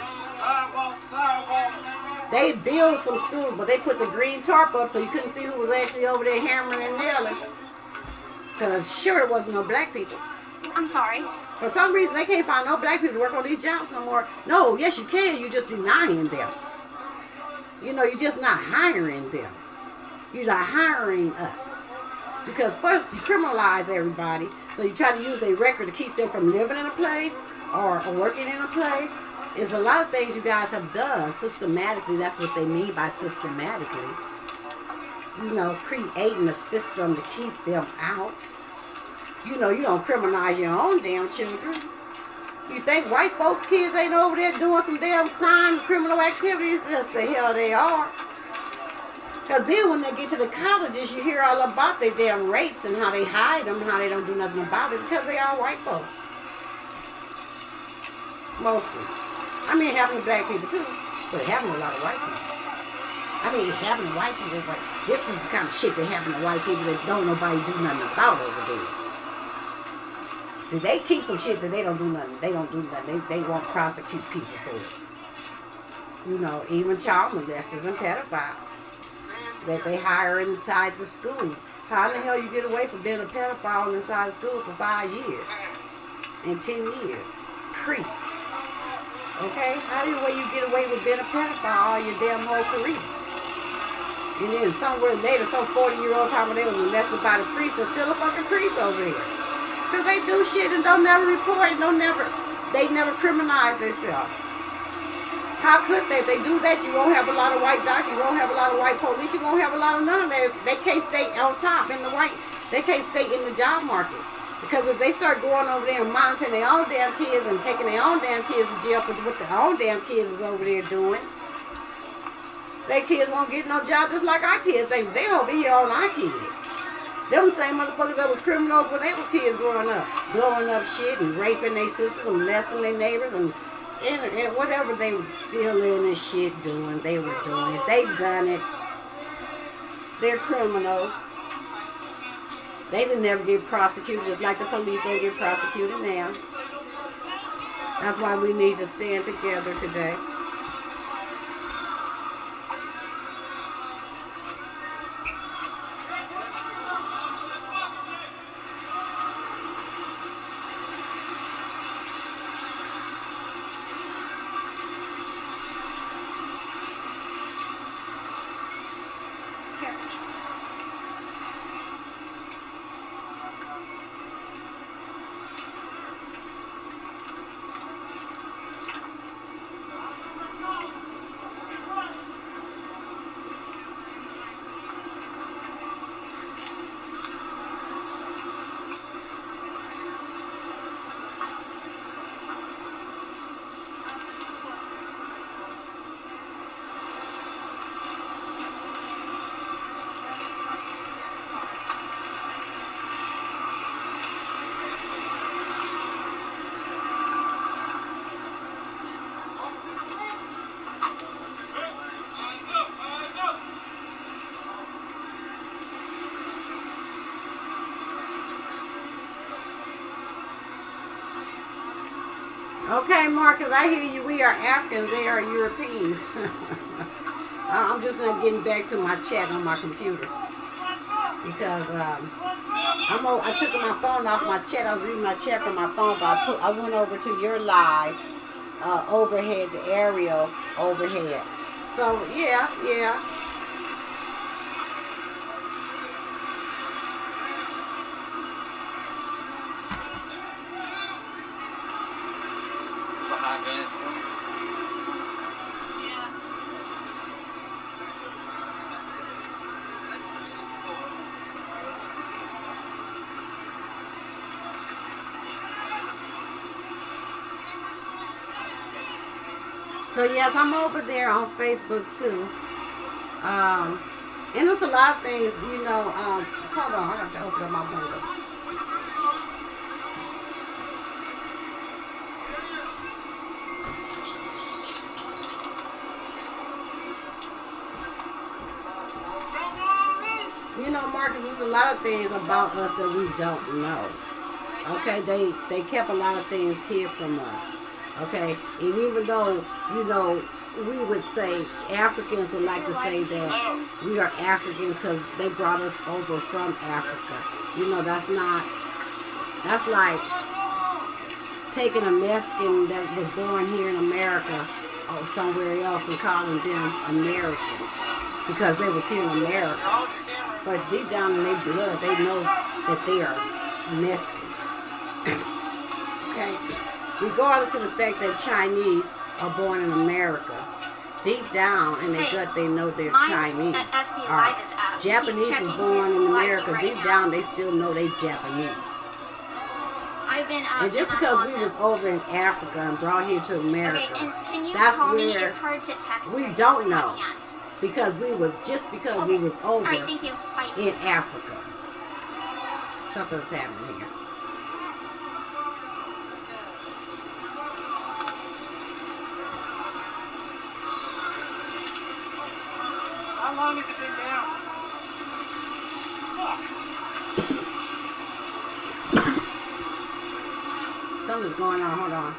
They built some schools, but they put the green tarp up so you couldn't see who was actually over there hammering and nailing. Because sure it wasn't no black people. I'm sorry. For some reason, they can't find no black people to work on these jobs no more. No, yes you can. You're just denying them. You're just not hiring them. You're not hiring us. Because first you criminalize everybody, so you try to use their record to keep them from living in a place or working in a place. There's a lot of things you guys have done systematically. That's what they mean by systematically. Creating a system to keep them out. You don't criminalize your own damn children. You think white folks' kids ain't over there doing some damn crime, criminal activities? Yes, the hell they are. Because then when they get to the colleges, you hear all about their damn rapes and how they hide them, how they don't do nothing about it, because they are white folks. Mostly. I mean, having black people too, but having a lot of white people. I mean, having white people, but this is the kind of shit that happen to white people that don't nobody do nothing about over there. See, they keep some shit that they don't do nothing. They don't do nothing. They won't prosecute people for it. You know, even child molesters and pedophiles that they hire inside the schools. How in the hell you get away from being a pedophile inside the school for 5 years and 10 years? Priest. Okay? How do you get away with being a pedophile all your damn whole career? And then somewhere later, some 40-year-old time when they was molested by the priest, there's still a fucking priest over there. Because they do shit and don't never report it, they never criminalize themselves. How could they? If they do that, you won't have a lot of white doctors, you won't have a lot of white police, you won't have a lot of none of that. They can't stay on top in the white, they can't stay in the job market. Because if they start going over there and monitoring their own damn kids and taking their own damn kids to jail for what their own damn kids is over there doing, their kids won't get no job just like our kids. They over here on our kids. Them same motherfuckers that was criminals when they was kids growing up, blowing up shit and raping their sisters and molesting their neighbors and whatever they were stealing and shit doing, they were doing it. They done it. They're criminals. They didn't ever get prosecuted, just like the police don't get prosecuted now. That's why we need to stand together today. Okay, Marcus, I hear you. We are Africans. They are Europeans. I'm just not getting back to my chat on my computer because I took my phone off my chat. I was reading my chat from my phone, but I went over to your live overhead, the aerial overhead. So yeah. So yes, I'm over there on Facebook too. And there's a lot of things, you know. Hold on, I have to open up my window. You know, Marcus, there's a lot of things about us that we don't know. Okay, they kept a lot of things hid from us. Okay, and even though, you know, we would say, Africans would like to say that we are Africans because they brought us over from Africa. You know, that's like taking a Mexican that was born here in America or somewhere else and calling them Americans because they was here in America. But deep down in their blood, they know that they are Mexican. Okay? Regardless of the fact that Chinese are born in America, deep down in their gut, they know they're Chinese. Japanese was born in America, deep down, they still know they Japanese. And just because we was over in Africa and brought here to America, that's where we don't know. Because we was over in Africa. Something's happening here. long has it been down? Fuck. Something's going on. Hold on.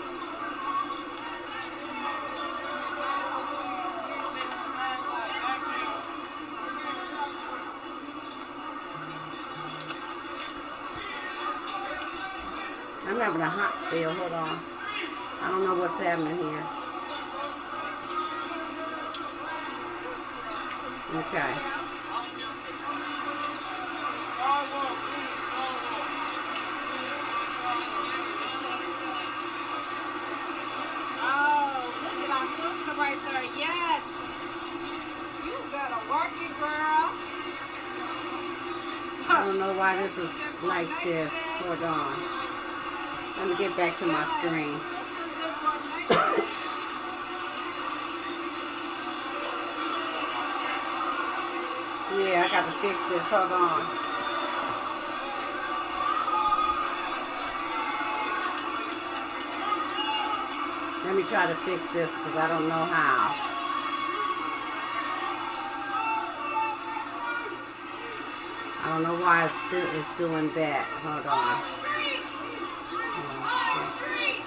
I'm having a hot spell. Hold on. I don't know what's happening here. Okay. Oh, look at our sister right there. Yes. You better work it, girl. I don't know why this is like this. Hold on. Let me get back to my screen. Yeah, I got to fix this. Hold on. Let me try to fix this because I don't know how. I don't know why it's doing that. Hold on. Oh, shit.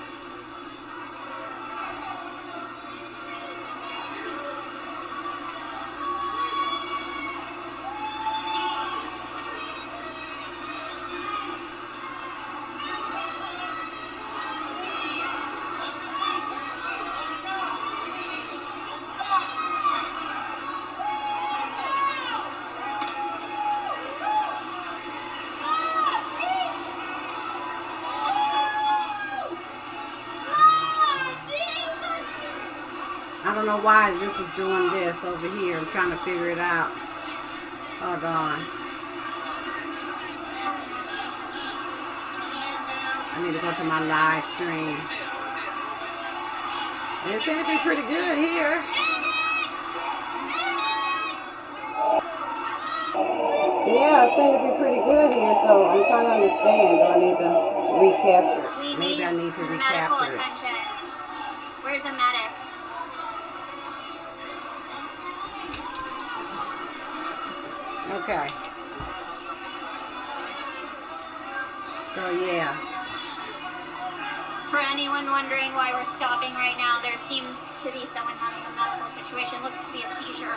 I don't know why this is doing this over here. I'm trying to figure it out. Hold on. I need to go to my live stream. It seems to be pretty good here. Yeah, it seems to be pretty good here, so I'm trying to understand. Do I need to recapture it? Maybe I need to recapture it. Where's the medic? Okay. So yeah. For anyone wondering why we're stopping right now, there seems to be someone having a medical situation. Looks to be a seizure.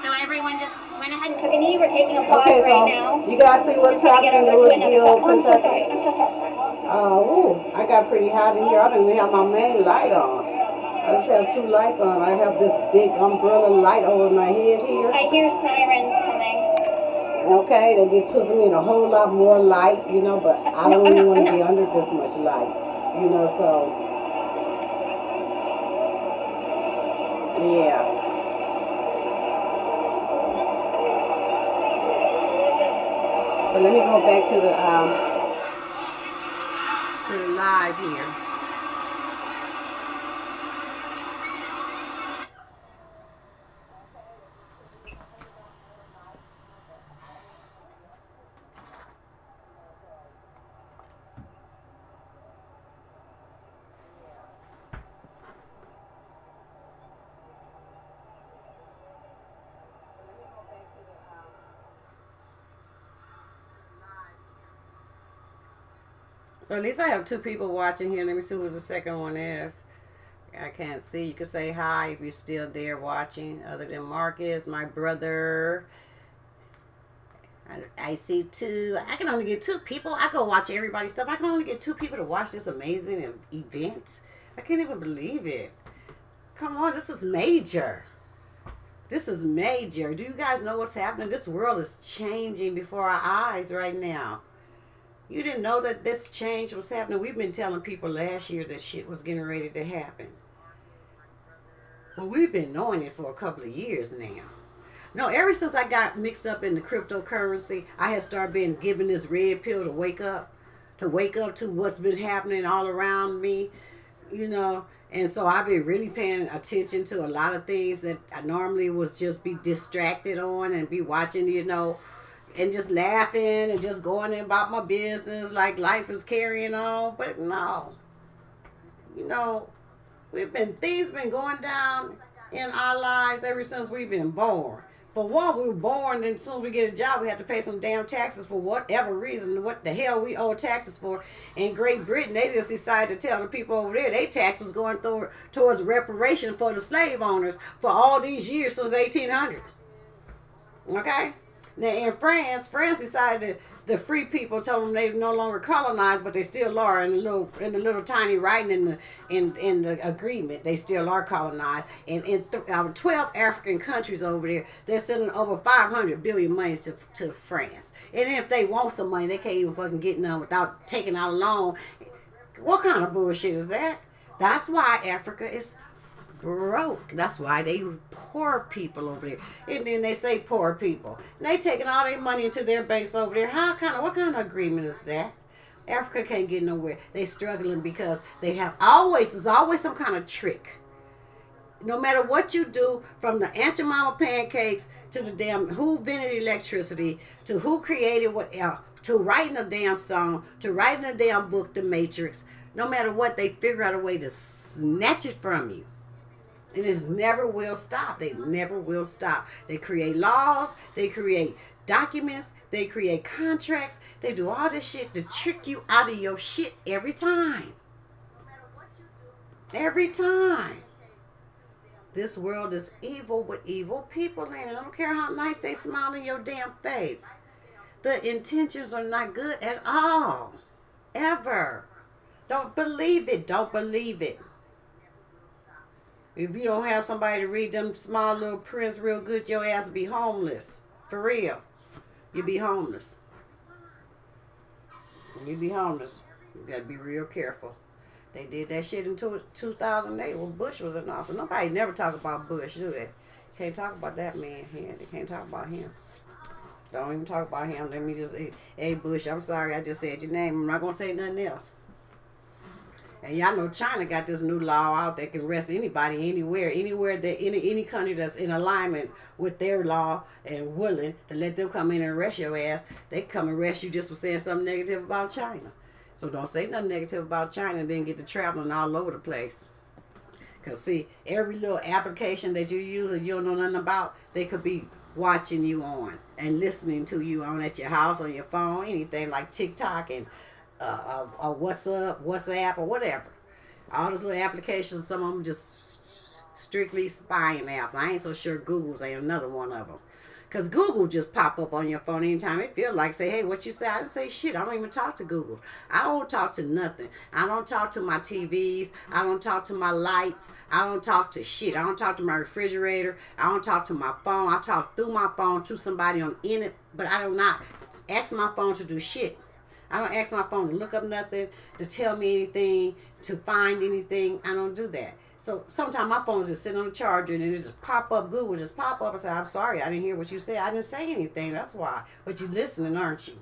So everyone just went ahead and took a knee. We're taking a pause Okay, so right now. you guys see what's happening in Louisville, Kentucky? I'm so sorry. Ooh, I got pretty hot in here. I don't even have my main light on. I just have two lights on. I have this big umbrella light over my head here. I hear sirens coming. Okay, that just puts me in a whole lot more light, you know, but I don't even want to be under this much light, you know, so, yeah. But let me go back to the live here. So at least I have two people watching here. Let me see who the second one is. I can't see. You can say hi if you're still there watching. Other than Marcus, my brother. I see two. I can only get two people. I go watch everybody's stuff. I can only get two people to watch this amazing event. I can't even believe it. Come on, this is major. This is major. Do you guys know what's happening? This world is changing before our eyes right now. You didn't know that this change was happening. We've been telling people last year that shit was getting ready to happen. Well, we've been knowing it for a couple of years now. No, ever since I got mixed up in the cryptocurrency, I had started being given this red pill to wake up to what's been happening all around me, you know. And so I've been really paying attention to a lot of things that I normally was just be distracted on and be watching, you know, and just laughing and just going about my business like life is carrying on. But no, you know, things been going down in our lives ever since we've been born. For one, we were born, and as soon as we get a job, we have to pay some damn taxes for whatever reason. What the hell we owe taxes for? In Great Britain, they just decided to tell the people over there their tax was going towards reparation for the slave owners for all these years since 1800. Okay? Now in France decided the free people told them they no longer colonized, but they still are in the little tiny writing in the agreement. They still are colonized. And in 12 African countries over there, they're sending over 500 billion monies to France. And if they want some money, they can't even fucking get none without taking out a loan. What kind of bullshit is that? That's why Africa is broke. That's why they poor people over there. And then they say poor people. And they taking all their money into their banks over there. What kind of agreement is that? Africa can't get nowhere. They struggling because there's always some kind of trick. No matter what you do, from the Aunt Jemima pancakes to the damn who invented electricity, to who created what else, to writing a damn song, to writing a damn book, The Matrix, no matter what, they figure out a way to snatch it from you. And it never will stop. They never will stop. They create laws. They create documents. They create contracts. They do all this shit to trick you out of your shit every time. Every time. This world is evil with evil people in it. I don't care how nice they smile in your damn face. The intentions are not good at all. Ever. Don't believe it. Don't believe it. If you don't have somebody to read them small little prints real good, your ass will be homeless. For real. You'll be homeless. You'll be homeless. You got to be real careful. They did that shit in 2008 when Bush was in office. Nobody never talk about Bush, do they? Can't talk about that man here. They can't talk about him. Don't even talk about him. Let me just, hey Bush, I'm sorry I just said your name. I'm not going to say nothing else. And y'all know China got this new law out that can arrest anybody anywhere that any country that's in alignment with their law and willing to let them come in and arrest your ass. They come arrest you just for saying something negative about China. So don't say nothing negative about China and then get to traveling all over the place. Because see, every little application that you use that you don't know nothing about, they could be watching you on and listening to you on at your house, on your phone, anything like TikTok and WhatsApp, or whatever. All those little applications, some of them just strictly spying apps. I ain't so sure Google's ain't another one of them. Because Google just pop up on your phone anytime it feel like, say, hey, what you say? I didn't say shit. I don't even talk to Google. I don't talk to nothing. I don't talk to my TVs. I don't talk to my lights. I don't talk to shit. I don't talk to my refrigerator. I don't talk to my phone. I talk through my phone to somebody on in it, but I do not ask my phone to do shit. I don't ask my phone to look up nothing, to tell me anything, to find anything. I don't do that. So sometimes my phone is just sitting on the charger and it just pop up. Google just pop up and say, I'm sorry, I didn't hear what you said. I didn't say anything. That's why. But you're listening, aren't you?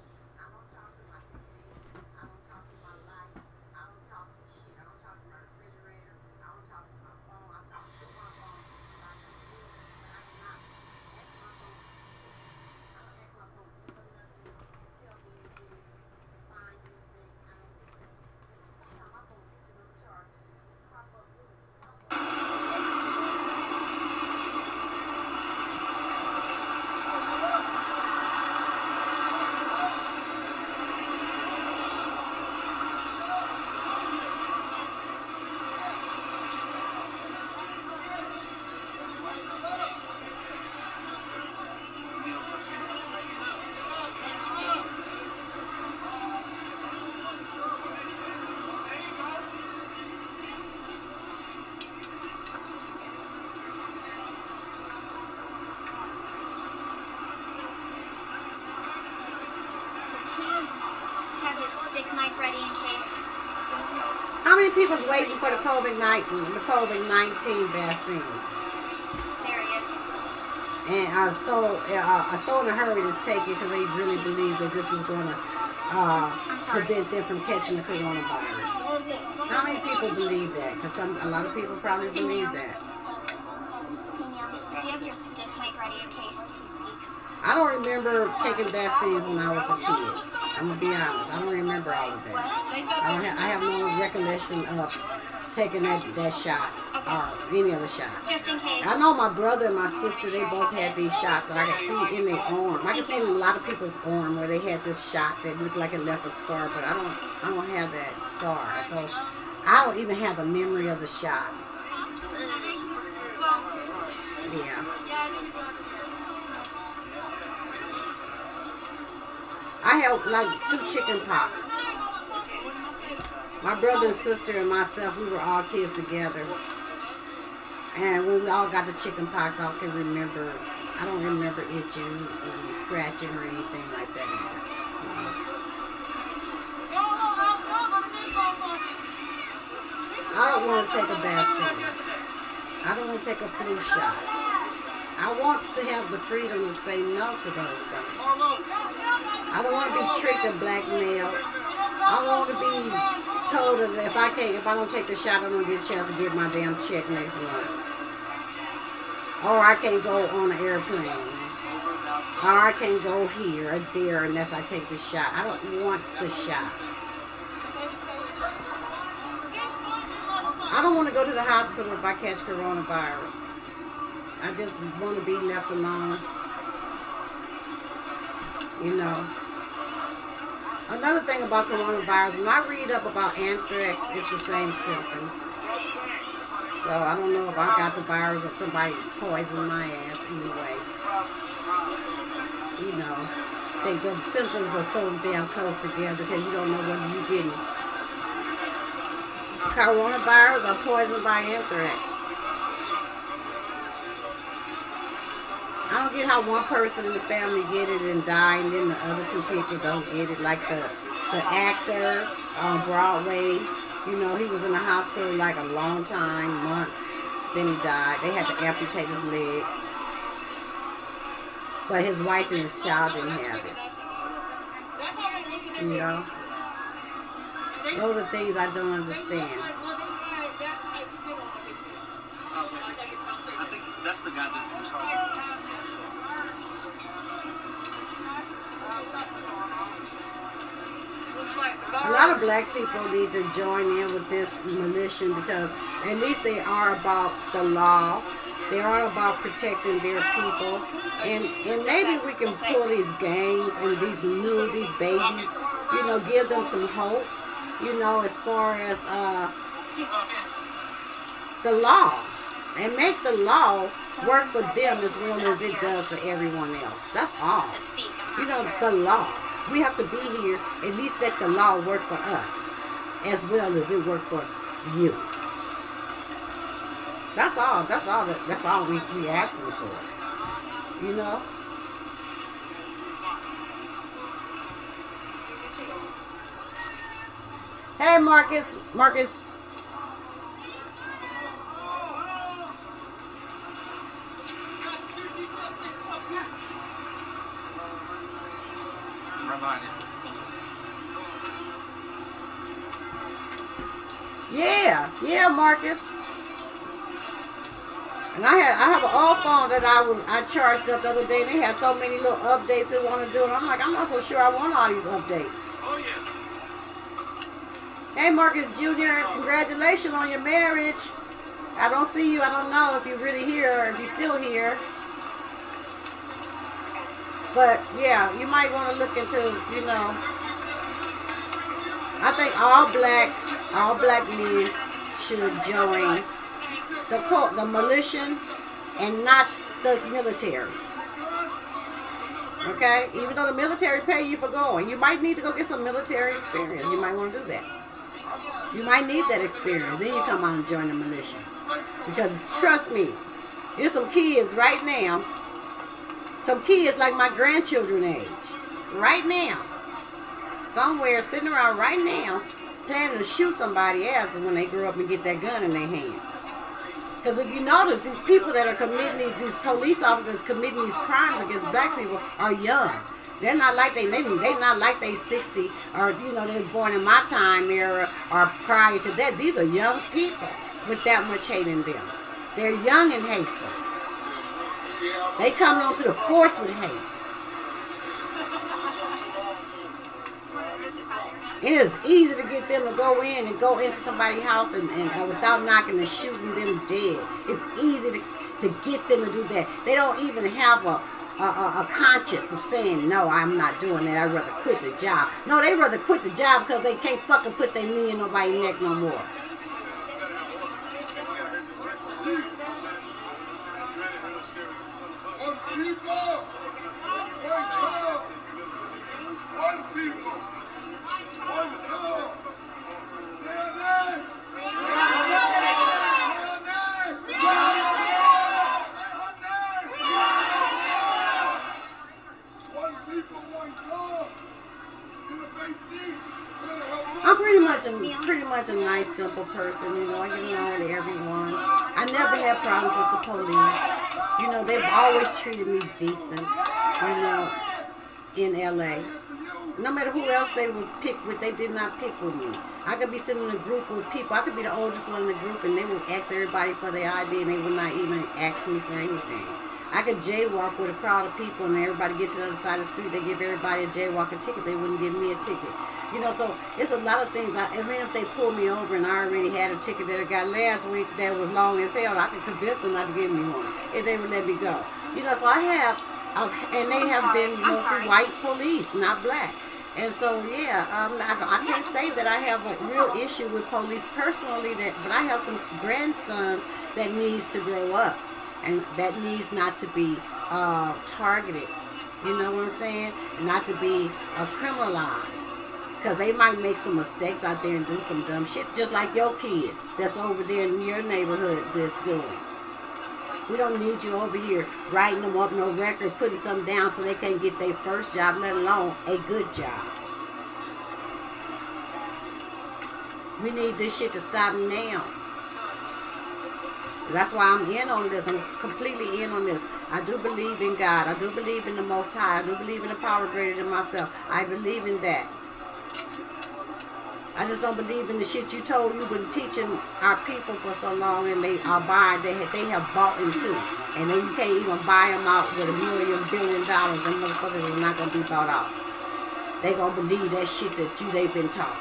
Mic ready in case. How many people's waiting for the COVID-19 vaccine? There he is. And I so in a hurry to take it because they really believe that this is going to prevent them from catching the coronavirus. How many people believe that? Because a lot of people probably believe that. Do you have your stick mic ready in case he speaks? I don't remember taking vaccines when I was a kid. I'm going to be honest. I don't remember all of that. I have no recollection of taking that shot. Okay. any of the shots. Just in case. I know my brother and my sister, they both had these shots, and I can see in their arm. I can see in a lot of people's arm where they had this shot that looked like it left a scar, but I don't have that scar, so I don't even have a memory of the shot. Yeah. I had like 2 chicken pox. My brother and sister and myself, we were all kids together. And when we all got the chicken pox, I don't remember itching and scratching or anything like that. I don't want to take a vaccine. I don't want to take a flu shot. I want to have the freedom to say no to those things. I don't want to be tricked and blackmailed. I don't want to be told that if I don't take the shot, I don't get a chance to get my damn check next month. Or I can't go on an airplane. Or I can't go here or there unless I take the shot. I don't want the shot. I don't want to go to the hospital if I catch coronavirus. I just want to be left alone. You know. Another thing about coronavirus, when I read up about anthrax, it's the same symptoms. So I don't know if I got the virus or somebody poisoned my ass anyway. You know, the symptoms are so damn close together that you don't know whether you're getting coronavirus or poisoned by anthrax. I don't get how one person in the family get it and die, and then the other 2 people don't get it. Like the actor on Broadway, you know, he was in the hospital like a long time, months. Then he died. They had to amputate his leg. But his wife and his child didn't have it. You know? Those are things I don't understand. I think that's the guy that's in charge. A lot of black people need to join in with this militia because at least they are about the law. They are about protecting their people. And maybe we can pull these gangs and these babies, you know, give them some hope, you know, as far as the law. And make the law work for them as well as it does for everyone else. That's all. You know, the law. We have to be here, at least let the law work for us as well as it worked for you. That's all we asking for. You know? Hey Marcus. Yeah, Marcus. And I have an old phone that I charged up the other day, and they had so many little updates they want to do, and I'm like, I'm not so sure I want all these updates. Oh yeah. Hey Marcus Jr., congratulations on your marriage. I don't see you. I don't know if you're really here or if you're still here. But yeah, you might want to look into, you know, I think all black men should join the militia and not the military. Okay? Even though the military pay you for going, you might need to go get some military experience. You might want to do that. You might need that experience. Then you come on and join the militia. Because trust me, there's some kids right now, some kids like my grandchildren age, right now, somewhere sitting around right now, planning to shoot somebody's ass when they grow up and get that gun in their hand. Because if you notice, these people that are committing these police officers committing these crimes against black people are young. They're not like they not like they 60 or, you know, they was born in my time era or prior to that. These are young people with that much hate in them. They're young and hateful. They coming onto the force with hate. It is easy to get them to go in and go into somebody's house and without knocking and shooting them dead. It's easy to get them to do that. They don't even have a conscience of saying, no, I'm not doing that. I'd rather quit the job. No, they rather quit the job because they can't fucking put their knee in nobody's neck no more. I'm pretty much a nice, simple person. You know, I get along with everyone. I never had problems with the police. You know, they've always treated me decent. You know, in LA. No matter who else they would pick with, they did not pick with me. I could be sitting in a group with people. I could be the oldest one in the group, and they would ask everybody for their ID, and they would not even ask me for anything. I could jaywalk with a crowd of people, and everybody get to the other side of the street. They give everybody a jaywalking ticket. They wouldn't give me a ticket. You know, so it's a lot of things. I mean, if they pull me over and I already had a ticket that I got last week that was long as hell, I could convince them not to give me one if they would let me go. You know, so I have, and they have been mostly white police, not black. And so, yeah, I can't say that I have a real issue with police personally, but I have some grandsons that needs to grow up. And that needs not to be targeted, you know what I'm saying? Not to be criminalized. Because they might make some mistakes out there and do some dumb shit, just like your kids that's over there in your neighborhood that's doing. We don't need you over here writing them up no record, putting something down so they can't get their first job, let alone a good job. We need this shit to stop now. That's why I'm in on this. I'm completely in on this. I do believe in God. I do believe in the Most High. I do believe in a power greater than myself. I believe in that. I just don't believe in the shit you told you've been teaching our people for so long, and they are buying. They have bought into, and then you can't even buy them out with $1 billion. Them motherfuckers is not gonna be bought out. They gonna believe that shit that they've been taught.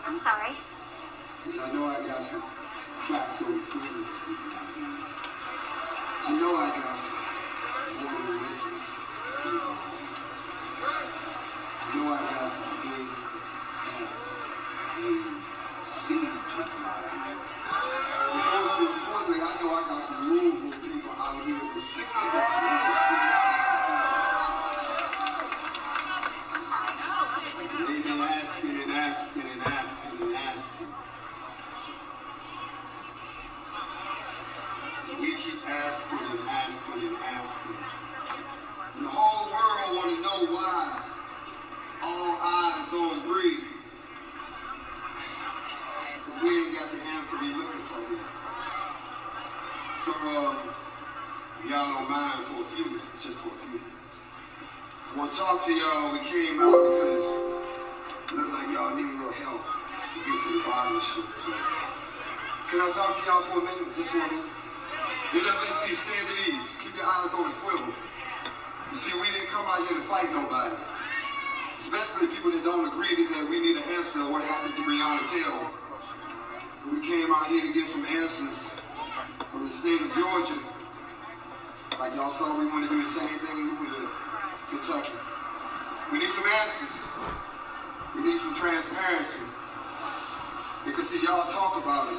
I'm sorry. Because I know I got some facts on the people. I know I got some more than religion people. I know I got some NFAC people out here. But most importantly, I know I got some Louisville people out here that's sick of the bullshit. They've been asking and asking and asking and asking. We keep asking and asking and asking. And the whole world want to know why all eyes on Bree. Because we ain't got the answer we looking for yet. So, y'all don't mind for a few minutes, just for a few minutes. I want to talk to y'all. We came out because it looked like y'all need a little help to get to the bottom of shit. So, can I talk to y'all for a minute? Just for a minute? NFAC, stand at ease. Keep your eyes on the swivel. You see, we didn't come out here to fight nobody. Especially people that don't agree that we need an answer what happened to Breanna Taylor. We came out here to get some answers from the state of Georgia. Like y'all saw, we want to do the same thing with Kentucky. We need some answers. We need some transparency. Because see, y'all talk about it.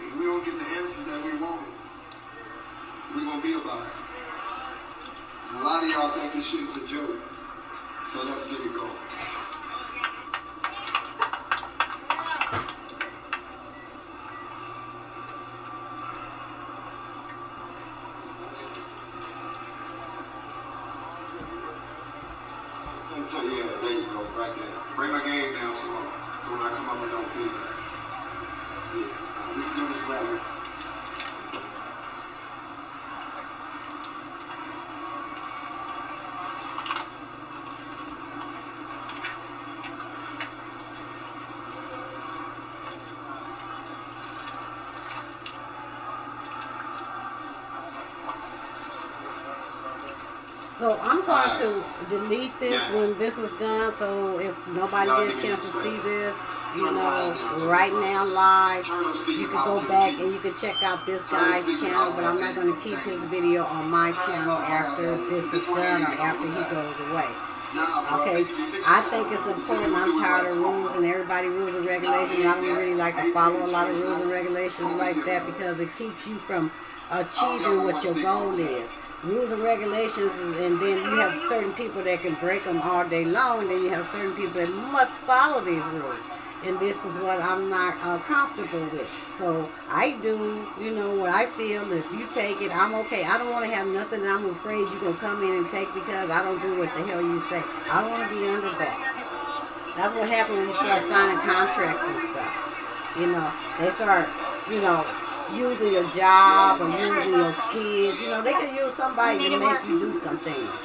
If we don't get the answers that we want, we're going to be about it. And a lot of y'all think this shit is a joke. So let's get it going. Yeah, there you go, right there. Bring my game down some more, so when I come up with no feedback. Yeah, we can do this right now. So I'm going to delete this when this is done. So if nobody gets a chance to see this, you know, right now live, you can go back and you can check out this guy's channel. But I'm not going to keep his video on my channel after this is done or after he goes away. Okay, I think it's important. I'm tired of rules and everybody rules and regulations. I don't really like to follow a lot of rules and regulations like that because it keeps you from achieving what your goal is. Rules and regulations, and then you have certain people that can break them all day long, and then you have certain people that must follow these rules. And this is what I'm not comfortable with. So I do, you know, what I feel. If you take it, I'm okay. I don't want to have nothing that I'm afraid you're going to come in and take because I don't do what the hell you say. I don't want to be under that. That's what happens when you start signing contracts and stuff. You know, they start, you know, using your job or using your kids. You know, they can use somebody to make you do some things.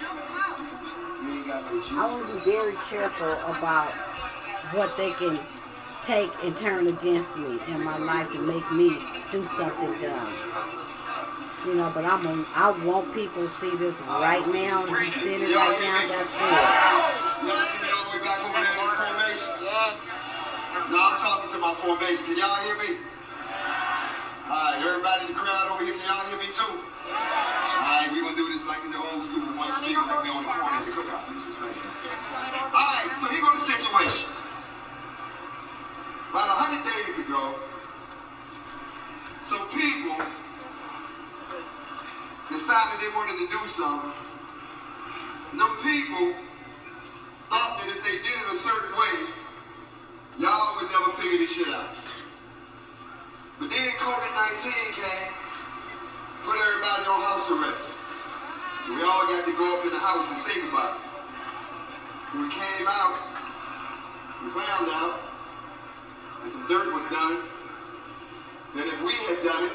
I want to be very careful about what they can take and turn against me in my life to make me do something dumb. You know, but I want people to see this right now. If you see it right now, that's good. Y'all get me all the way back over there in formation? No, I'm talking to my formation. Can y'all hear me? Alright, everybody in the crowd over here, can y'all hear me too? Alright, we're gonna do this like in the old school, one speaker like we on the corner at the cookout. Alright, so here goes the situation. About 100 days ago, some people decided they wanted to do something. Them people thought that if they did it a certain way, y'all would never figure this shit out. But then COVID-19 came, put everybody on house arrest. So we all got to go up in the house and think about it. When we came out, we found out that some dirt was done, that if we had done it,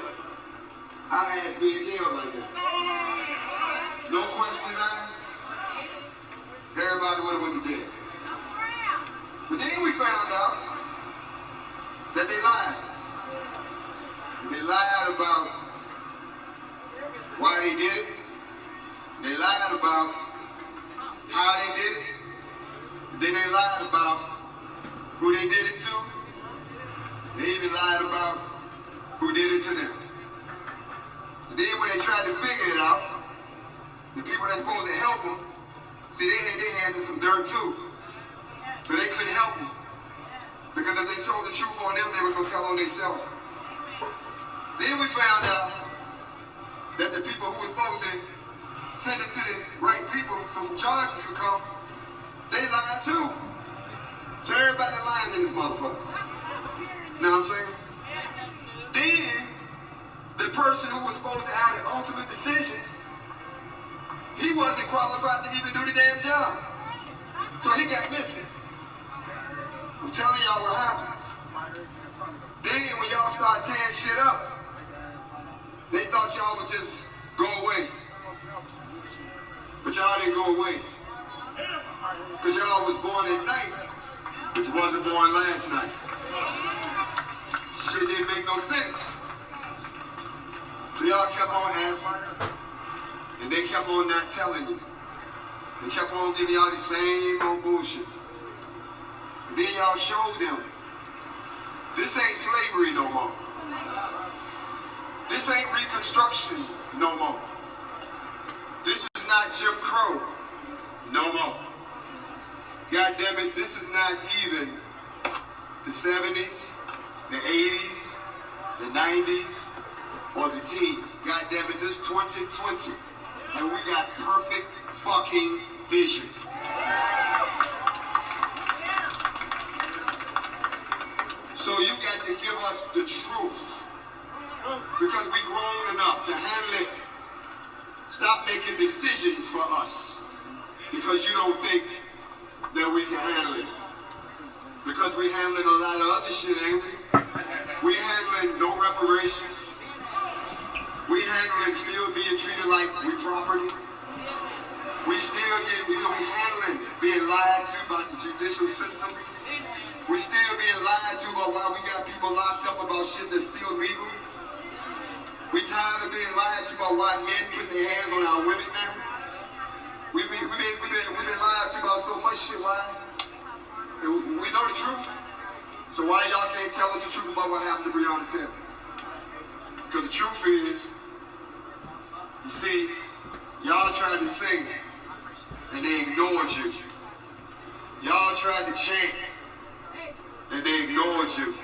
our ass be in jail right now. No questions asked. Everybody would have went to jail. But then we found out that they lied. They lied about why they did it. They lied about how they did it. Then they lied about who they did it to. They even lied about who did it to them. And then when they tried to figure it out, the people that's supposed to help them, see, they had their hands in some dirt too. So they couldn't help them. Because if they told the truth on them, they were going to tell on themselves. Then we found out that the people who were supposed to send it to the right people so some charges could come, they lied too. So everybody lying in this motherfucker. You know what I'm saying? Then, the person who was supposed to have the ultimate decision, he wasn't qualified to even do the damn job. So he got missing. I'm telling y'all what happened. Then when y'all start tearing shit up, they thought y'all would just go away. But y'all didn't go away. Because y'all was born at night, but you wasn't born last night. Shit didn't make no sense. So y'all kept on answering, and they kept on not telling you. They kept on giving y'all the same old bullshit. And then y'all showed them, this ain't slavery no more. This ain't Reconstruction no more. This is not Jim Crow no more. God damn it, this is not even the 70s, the 80s, the 90s, or the teens. God damn it, this is 2020. And we got perfect fucking vision. So you got to give us the truth. Because we grown enough to handle it. Stop making decisions for us. Because you don't think that we can handle it. Because we handling a lot of other shit, ain't we? We handling no reparations. We handling still being treated like we property. We still getting, we handling being lied to by the judicial system. We still being lied to about why we got people locked up about shit that's still legal. We tired of being lied to about why men put their hands on our women now. We've been lied to about so much shit. Why? We know the truth. So why y'all can't tell us the truth about what happened to Breanna Taylor? Because the truth is, you see, y'all tried to sing and they ignored you. Y'all tried to chant and they ignored you.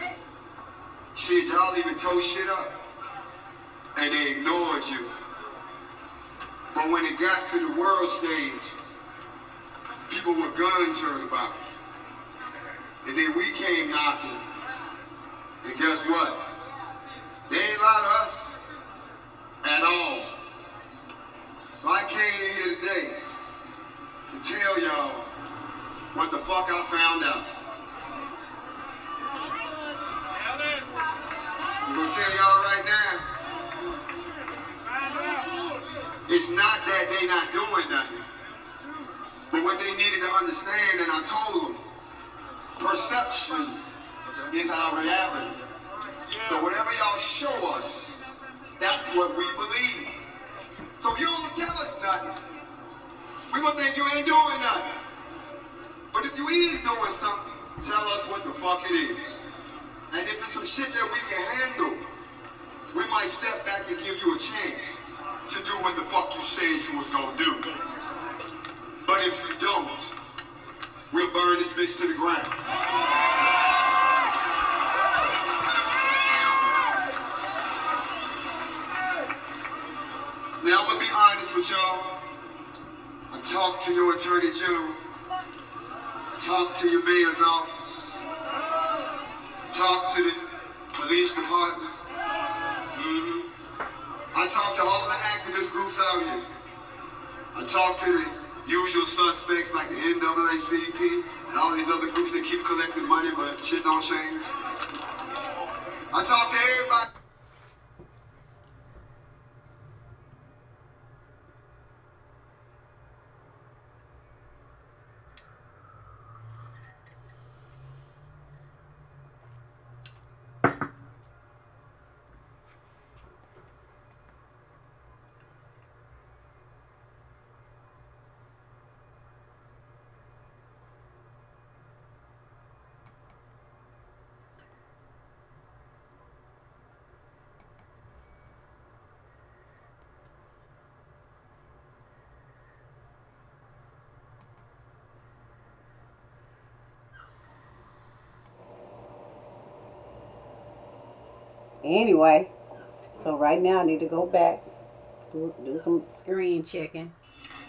Shit, y'all even tore shit up and they ignored you. But when it got to the world stage, people with guns heard about it. And then we came knocking. And guess what? They ain't lie to us at all. So I came here today to tell y'all what the fuck I found out. I'm gonna tell y'all right now, it's not that they not doing nothing, but what they needed to understand, and I told them, perception is our reality. So whatever y'all show us, that's what we believe. So if you don't tell us nothing, we gonna think you ain't doing nothing. But if you is doing something, tell us what the fuck it is. And if it's some shit that we can handle, we might step back and give you a chance to do what the fuck you said you was gonna do. But if you don't, we'll burn this bitch to the ground. Now I'm gonna be honest with y'all. I talked to your attorney general. I talked to your mayor's office. I talked to the police department. I talked to all the activist groups out here. I talked to the usual suspects like the NAACP and all these other groups that keep collecting money but shit don't change. I talked to everybody. Anyway, so right now I need to go back, do some Screen checking.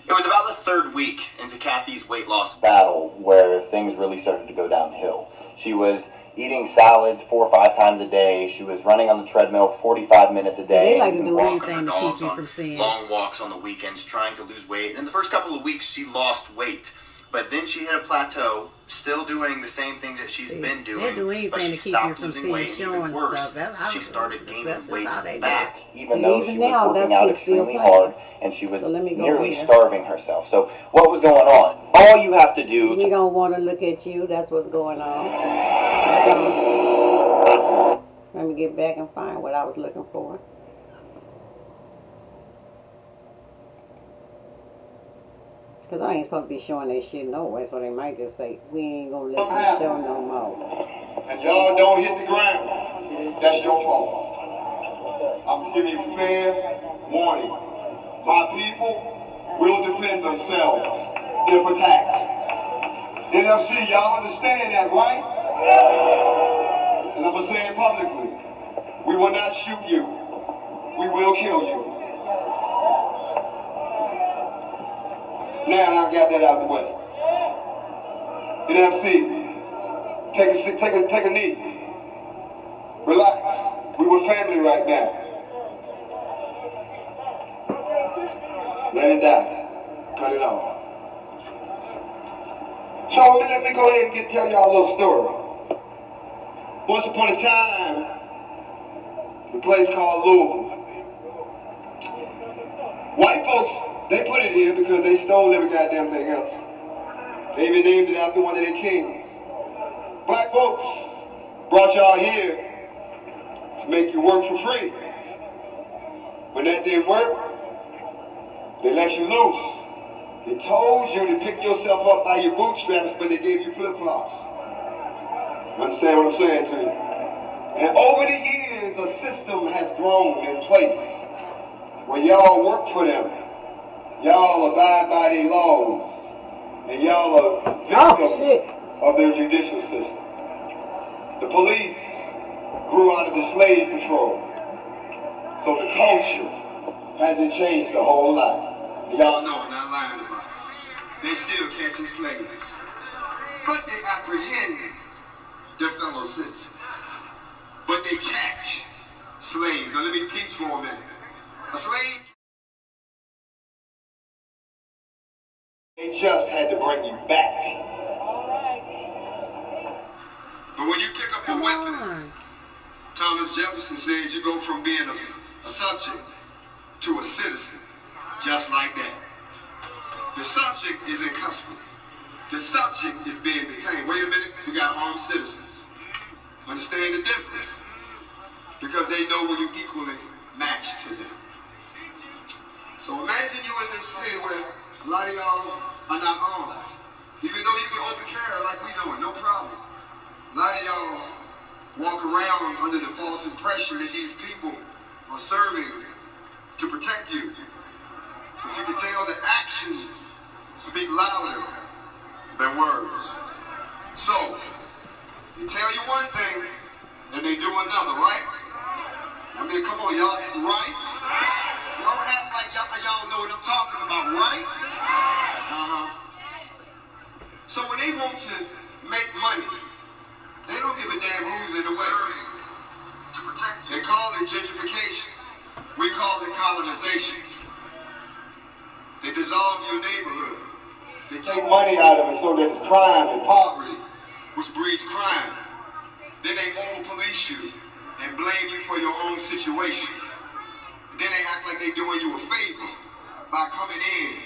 It was about the third week into Kathy's weight loss battle where things really started to go downhill. She was eating salads 4 or 5 times a day. She was running on the treadmill 45 minutes a day. They like to do walking anything her to keep dogs you on from seeing. long walks on the weekends, trying to lose weight. And in the first couple of weeks, she lost weight. But then she hit a plateau, still doing the same things that she's been doing. They do anything to keep you from seeing, showing stuff. She started gaining weight how they back, do. even though she was now, working that's out just still extremely playing. hard, and she was So let me go nearly there. starving herself. So what was going on? All you have to do We don't want to look at you. That's what's going on. Let me get back and find what I was looking for. Because I ain't supposed to be showing that shit no way, so they might just say, we ain't going to let you show no more. And y'all don't hit the ground, that's your fault. I'm giving you fair warning. My people will defend themselves if attacked. NFC, y'all understand that, right? And I'm going to say it publicly. We will not shoot you. We will kill you. Now I got that out of the way. NFC, take a knee. Relax. We were family right now. Let it die. Cut it off. So let me go ahead and tell y'all a little story. Once upon a time, a place called Louisville. White folks, they put it here because they stole every goddamn thing else. They even named it after one of their kings. Black folks brought y'all here to make you work for free. When that didn't work, they let you loose. They told you to pick yourself up by your bootstraps, but they gave you flip-flops. Understand what I'm saying to you? And over the years, a system has grown in place where y'all work for them. Y'all abide by their laws. And y'all are victims of their judicial system. The police grew out of the slave patrol. So the culture hasn't changed a whole lot. Y'all know I'm not lying about it. They still catching slaves. But they apprehend their fellow citizens. But they catch slaves. Now let me teach for a minute. A slave, they just had to bring you back. But when you pick up the weapon, Thomas Jefferson says you go from being a subject to a citizen, just like that. The subject is in custody. The subject is being detained. Wait a minute, we got armed citizens. Understand the difference? Because they know when you equally match to them. So imagine you in this city where a lot of y'all are not armed. Even though you can open carry like we doing, no problem. A lot of y'all walk around under the false impression that these people are serving to protect you. But you can tell that actions speak louder than words. So, they tell you one thing, and they do another, right? I mean, come on, y'all act right? Y'all act like y'all know what I'm talking about, right? So when they want to make money, they don't give a damn who's in the way. They call it gentrification. We call it colonization. They dissolve your neighborhood. They take money out of it so that it's crime and poverty, which breeds crime. Then they over-police you and blame you for your own situation. Then they act like they're doing you a favor by coming in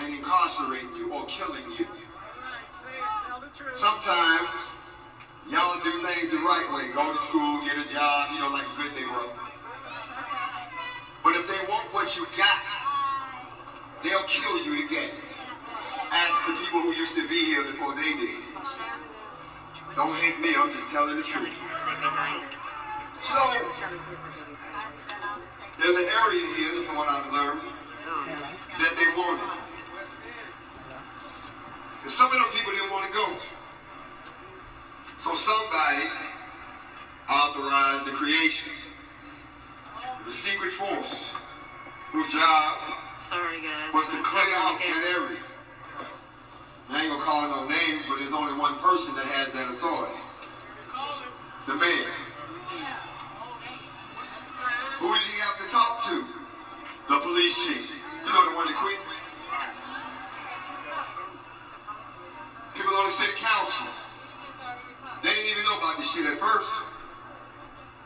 and incarcerating you or killing you. Sometimes y'all do things the right way. Go to school, get a job, like a good Negro. But if they want what you got, they'll kill you to get it. Ask the people who used to be here before they did. Don't hate me, I'm just telling the truth. So, there's an area here, from what I've learned, that they wanted. And some of them people didn't want to go. So somebody authorized the creation of a secret force whose job was to clear out that area. I ain't gonna call no names, but there's only one person that has that authority. The mayor. Who did he have to talk to? The police chief. You know the one that quit? People on the city council. They didn't even know about this shit at first.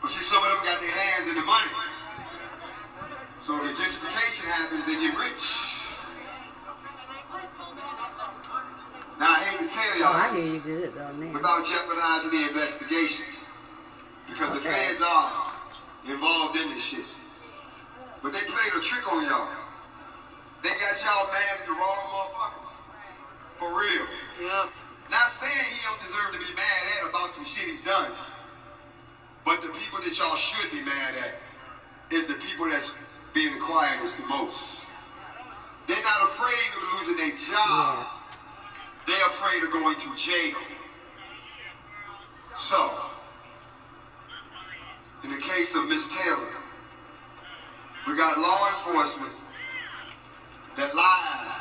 But see, some of them got their hands in the money. So the gentrification happens, they get rich. Now I hate to tell y'all I hear you good though, man. without jeopardizing the investigation. Because the feds are involved in this shit. But they played a trick on y'all. They got y'all mad at the wrong motherfuckers. For real. Yep. Not saying he don't deserve to be mad at about some shit he's done. But the people that y'all should be mad at is the people that's being the quietest the most. They're not afraid of losing their job. Yes. They're afraid of going to jail. So, in the case of Miss Taylor, we got law enforcement that lied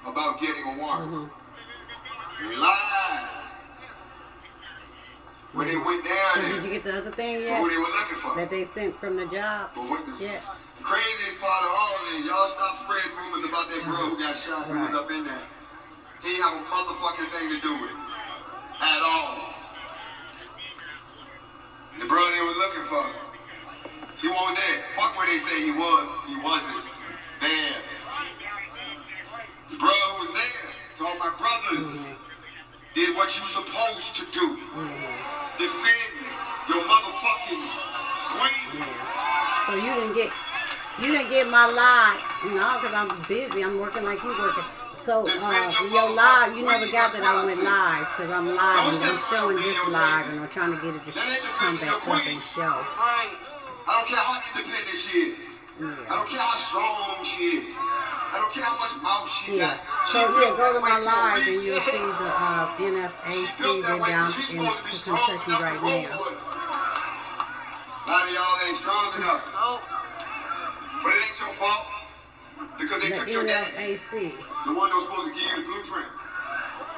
about getting a warrant. They lied when they went down So there. did you get the other thing Who yet? they were looking for. That they sent from the job? But what the Yeah. craziest part of all is y'all stop spreading rumors about that girl who got shot who was Right. up in there. He didn't have a motherfucking thing to do with it. At all. The brother they were looking for, he wasn't there. Fuck where they say he was. He wasn't there. The brother who was there told my brothers, did what you supposed to do. Defend your motherfucking queen. So you didn't get my live, because I'm busy. I'm working like you working. So your live, you never got that I went live, because I'm live and I'm showing this live and I'm trying to get it to come back up and show. I don't care how independent she is. I don't care how strong she is. I don't care how much mouth she got. So go to my live and you'll see the NFAC. They're down into Kentucky right now. A lot of y'all ain't strong enough. But it ain't your fault. Because they took your dad. NFAC. The one that was supposed to give you the blueprint.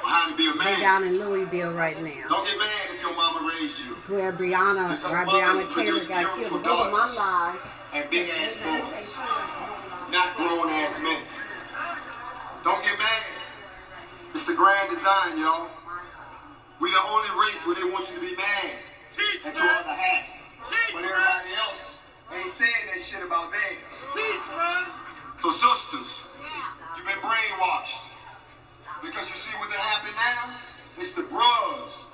How to be a man. They're down in Louisville right now. Don't get mad if your mama raised you. Where Breanna Taylor got killed. Go to my live. And big ass boys. Not grown ass men. Don't get mad. It's the grand design, y'all. We the only race where they want you to be mad at your other half. But everybody else ain't saying that shit about theirs. So sisters, you've been brainwashed. Because you see what that happened now? It's the bros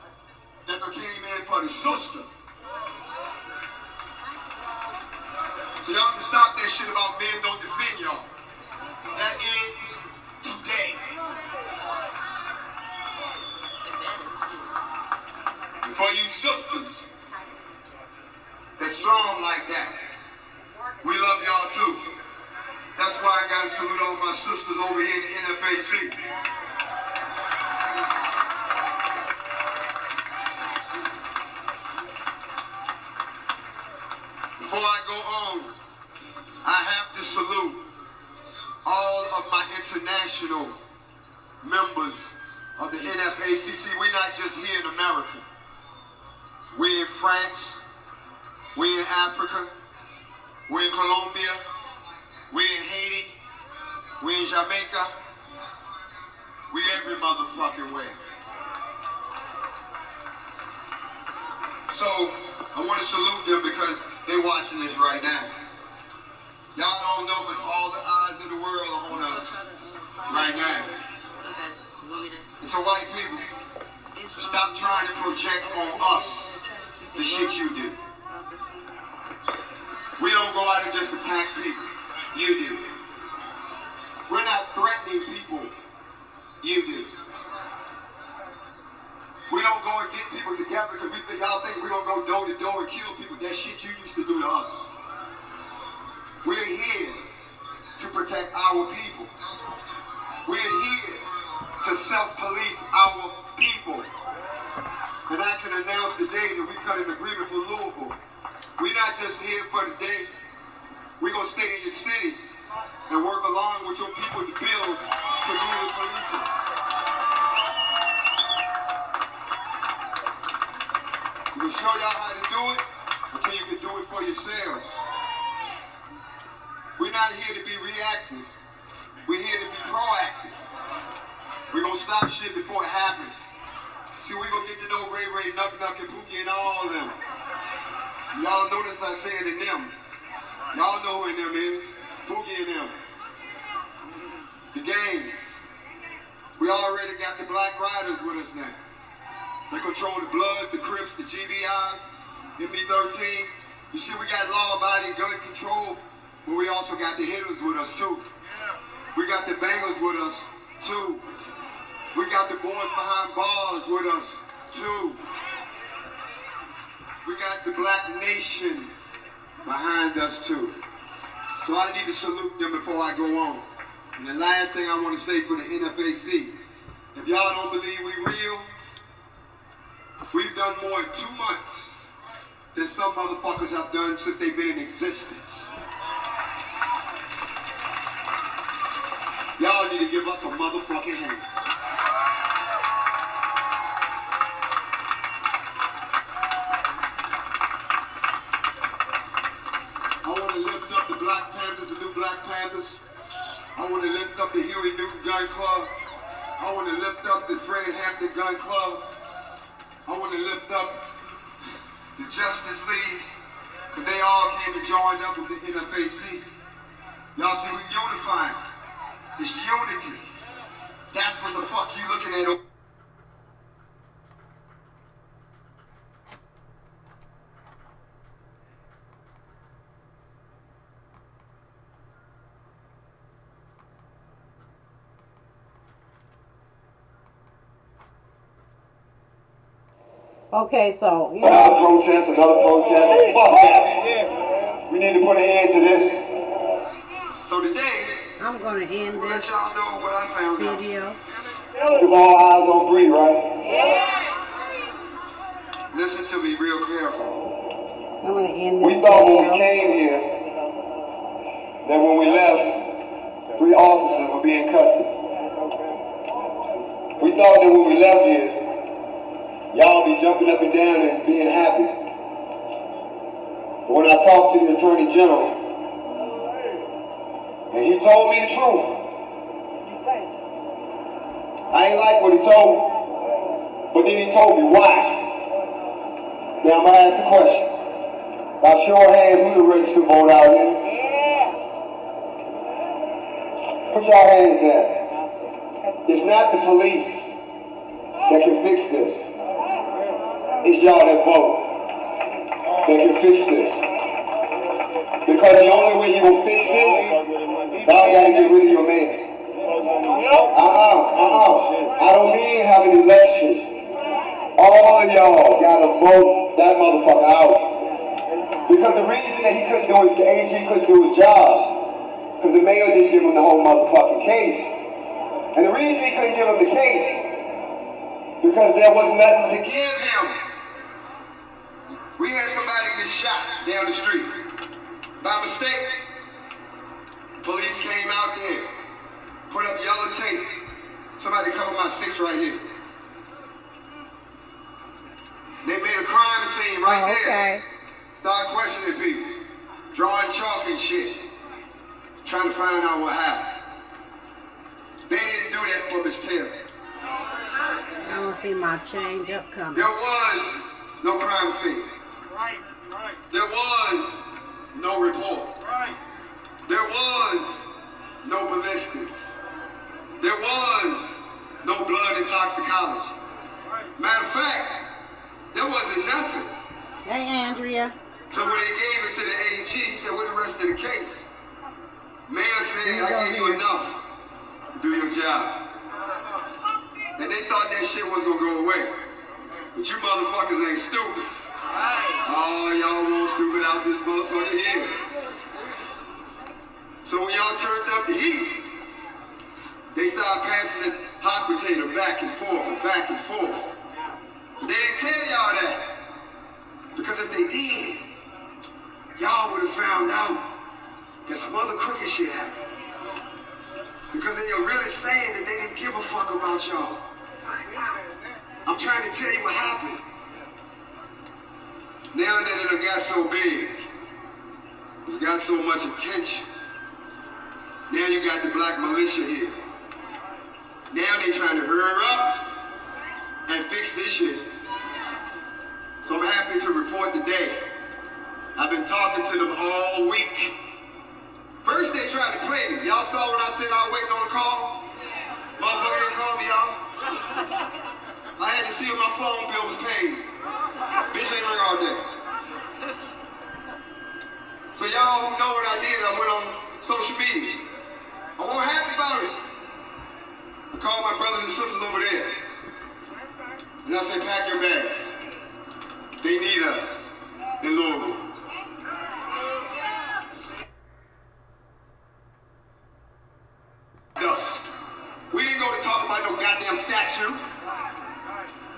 that came in for the sister. So y'all can stop that shit about men don't defend y'all. That ends today. And for you sisters that's strong like that, we love y'all too. That's why I gotta salute all my sisters over here in the NFAC. Before I go on, I have to salute all of my international members of the NFACC. We're not just here in America. We're in France, we're in Africa, we're in Colombia, we're in Haiti, we're in Jamaica, we're every motherfucking way. So, I want to salute them because they're watching this right now. Y'all don't know, but all the eyes of the world are on us right now. And so white people, stop trying to project on us the shit you do. We don't go out and just attack people. You do. We're not threatening people. You do. We don't go and get people together because y'all think we're going to go door to door and kill people. That shit you used to do to us. We're here to protect our people. We're here to self-police our people. And I can announce today that we cut an agreement for Louisville. We're not just here for the day. We're going to stay in your city and work along with your people to build community policing. We'll show y'all how to do it until you can do it for yourselves. We're not here to be reactive. We're here to be proactive. We're going to stop shit before it happens. See, we're going to get to know Ray Ray, Nuck Nuck, and Pookie and all of them. Y'all notice I said in them. Y'all know who in them is. Pookie and them. The gangs. We already got the Black Riders with us now. They control the Bloods, the Crips, the GBIs, MB-13. You see, we got law-abiding gun control, but we also got the hitters with us too. We got the bangers with us too. We got the boys behind bars with us too. We got the Black Nation behind us too. So I need to salute them before I go on. And the last thing I want to say for the NFAC, if y'all don't believe we real, we've done more in 2 months than some motherfuckers have done since they've been in existence. Y'all need to give us a motherfucking hand. I want to lift up the Black Panthers, the new Black Panthers. I want to lift up the Huey Newton Gun Club. I want to lift up the Fred Hampton Gun Club. I want to lift up the Justice League, because they all came and joined up with the NFAC. Y'all see, we unifying. It's unity. That's what the fuck you looking at. Okay, so, you Another know. protest, another protest. Fuck that. We need to put an end to this. So today, I'm gonna end let this y'all know what I found out. video. Because all eyes on Bree, right? Listen to me real careful. I'm going to end this We thought when we video. came here, that when we left, 3 officers would be in custody. We thought that when we left here, y'all be jumping up and down and being happy. But when I talked to the Attorney General, and he told me the truth, I ain't like what he told me, but then he told me why. Now I'm gonna ask a question. By show of hands, who's a registered vote out here? Put your hands down. It's not the police that can fix this. It's y'all that vote that can fix this. Because the only way you will fix this, y'all gotta get rid of your man. I don't mean have an election. All of y'all gotta vote that motherfucker out. Because the reason that he couldn't do his, the AG couldn't do his job, because the mayor didn't give him the whole motherfucking case. And the reason he couldn't give him the case, because there was nothing to give him. We had somebody get shot down the street. By mistake, police came out there, put up yellow tape. Somebody covered my 6 right here. They made a crime scene right there. Start questioning people, drawing chalk and shit, trying to find out what happened. They didn't do that for Miss Taylor. I don't see my change up coming. There was no crime scene. Right. There was no report. Right. There was no ballistics. There was no blood in toxicology. Matter of fact, there wasn't nothing. Hey, Andrea. So when they gave it to the AG, he said, "Where the rest of the case?" Mayor said, "I gave you enough. Do your job." And they thought that shit was gonna go away. But you motherfuckers ain't stupid. Oh, y'all want stupid out this motherfucker here. So when y'all turned up the heat, they started passing the hot potato back and forth and back and forth. But they didn't tell y'all that. Because if they did, y'all would have found out that some other crooked shit happened. Because they are really saying that they didn't give a fuck about y'all. I'm trying to tell you what happened. Now that it got so big, it got so much attention. Now you got the black militia here. Now they trying to hurry up and fix this shit. So I'm happy to report today. I've been talking to them all week. First they tried to play me. Y'all saw when I said I was waiting on a call? Motherfucker didn't call me, y'all. I had to see if my phone bill was paid. Bitch ain't ring all day. So y'all who know what I did, I went on social media. I wasn't happy about it. I called my brothers and sisters over there. And I said, pack your bags. They need us in Louisville. We didn't go to talk about no goddamn statue.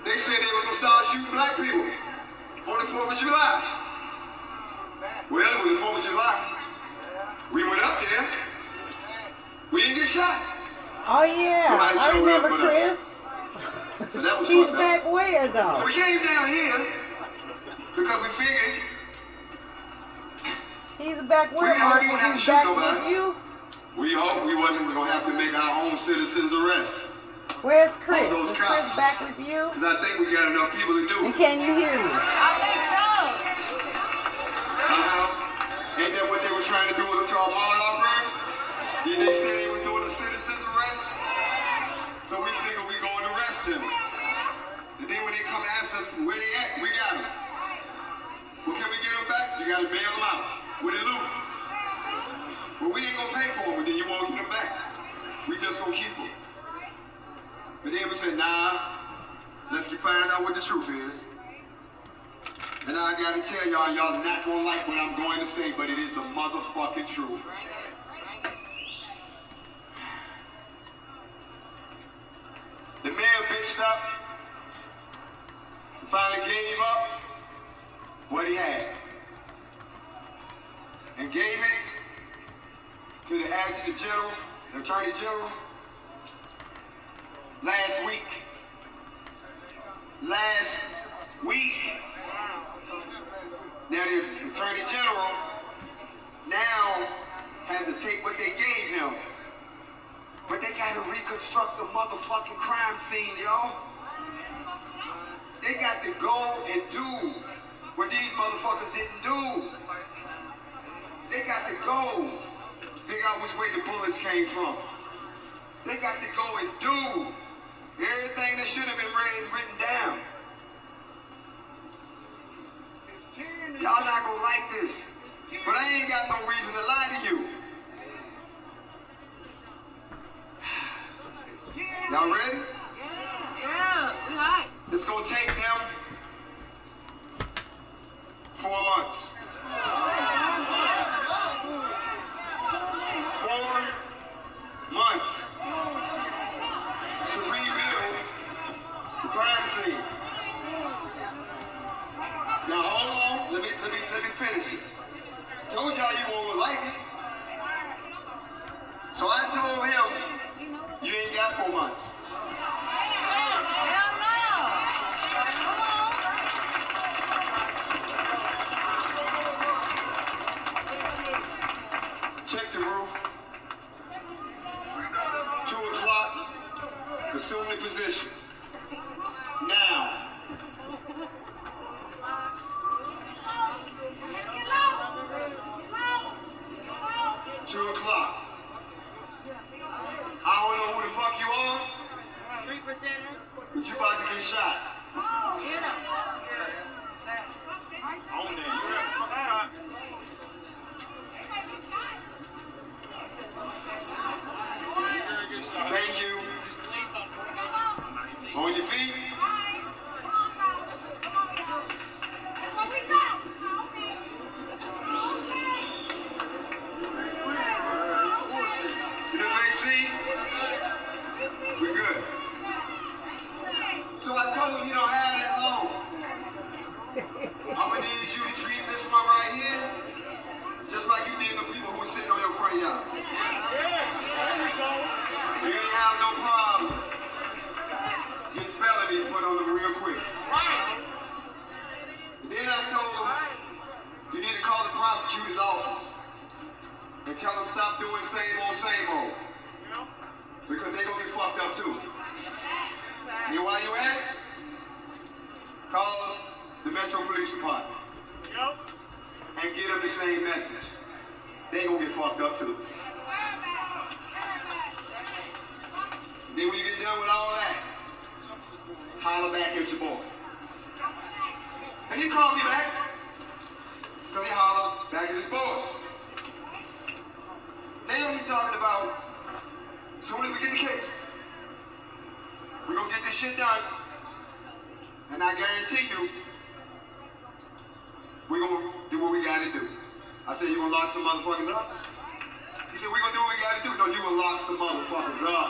They said they was gonna start shooting black people on the 4th of July. Well, it was the 4th of July. We went up there. We didn't get shot. Oh, yeah. Nobody I showed remember up with us. Chris. So that was He's fucked up. back where, So though? we came down here because we figured He's back where, We don't even Marcus? have to He's shoot back nobody. with you? we hoped we wasn't gonna have to make our own citizens arrest. Where's Chris? those Is cops. Chris back with you? Because I think we got enough people to do And it. can you hear me? I think so. Uh-huh. Ain't that what they was trying to do with the Marlon operator? Did they say they was doing a citizen's arrest? So we figured we go and arrest them. And then when they come ask us where they at, we got them. Well, can we get them back? You gotta bail them out. What they lose? Well, we ain't gonna pay for them, but then you won't get them back. We just gonna keep them. But then we said, nah, let's find out what the truth is. And I gotta tell y'all, y'all not gonna like what I'm going to say, but it is the motherfucking truth. The man bitched up, finally gave up what he had, and gave it to the Adjutant General, the Attorney General, last week. Now the Attorney General now has to take what they gave him. But they gotta reconstruct the motherfucking crime scene, y'all. They got to go and do what these motherfuckers didn't do. They got to go figure out which way the bullets came from. They got to go and do everything that should have been written down. Y'all not gonna like this, but I ain't got no reason to lie to you. Y'all ready? Yeah, we hot. It's gonna take them 4 months. 4 months to rebuild the crime scene. Now hold on, let me finish this. Told y'all you won't like it. So I told him, you ain't got 4 months. Hell no. Check the roof. 2 o'clock, assume the position. Now. 2 o'clock. I don't know who the fuck you are. 3%ers. But you about to get shot. Get them. On there, you have a fucking cop. Thank you. On your feet. NFAC. We good. So I told him he don't have that long. I'm gonna need you to treat this one right here just like you did the people who were sitting on your front yard. You ain't have no problem getting felonies put on them real quick. And then I told him you need to call the prosecutor's office and tell them stop doing same old. Because they gonna get fucked up too. You know why you at it? Call the Metro Police Department. And get them the same message. They gonna get fucked up too. Then when you get done with all that, holler back at your boy. And he called me back. Because he hollered back at his boy. Now he's talking about, as soon as we get the case, we're gonna get this shit done. And I guarantee you, we're gonna do what we gotta do. I said, you gonna lock some motherfuckers up? He said, we're gonna do what we gotta do. No, you gonna lock some motherfuckers up.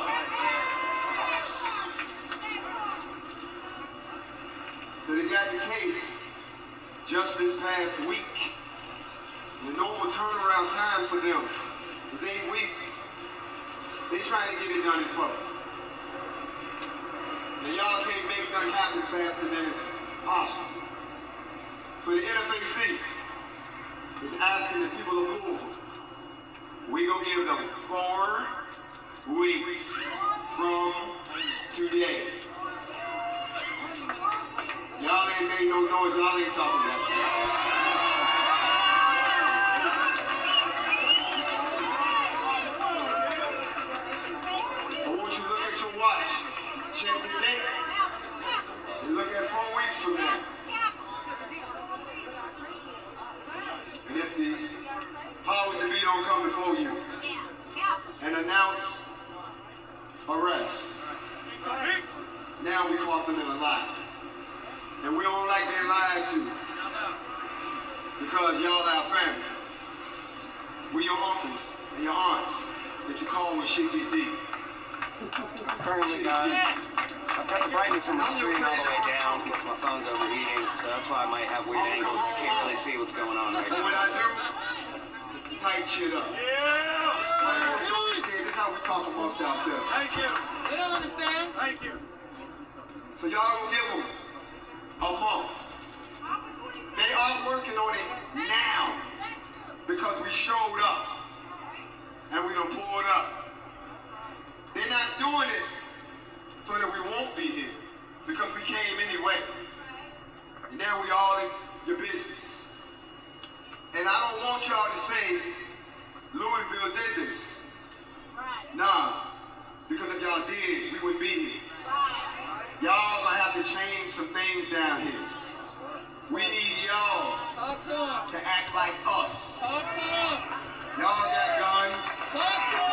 So they got the case just this past week. The normal turnaround time for them is 8 weeks. They trying to get it done in public. And y'all can't make nothing happen faster than it's possible. So the NFAC is asking the people of Louisville, we gonna give them 4 weeks from today. Y'all ain't made no noise, y'all ain't talking about that. arrest. Now we caught them in a lie. And we don't like being lied to. Because y'all our family. We your uncles and your aunts that you call when shit get deep. Currently, guys, I've got the brightness on the screen all the way down because my phone's overheating, so that's why I might have weird angles. I can't really see what's going on right What now. I do? Tighten shit up. This is how we talk amongst ourselves. Thank you. They don't understand. Thank you. So y'all don't give them a month. They are working on it now because we showed up and we done pulled up. They're not doing it so that we won't be here because we came anyway. And now we all in your business. And I don't want y'all to say Louisville did this. Nah, because if y'all did, we wouldn't be here. Y'all gonna have to change some things down here. We need y'all Talk to him. to act like us. Talk to him. Y'all got guns. Talk to him.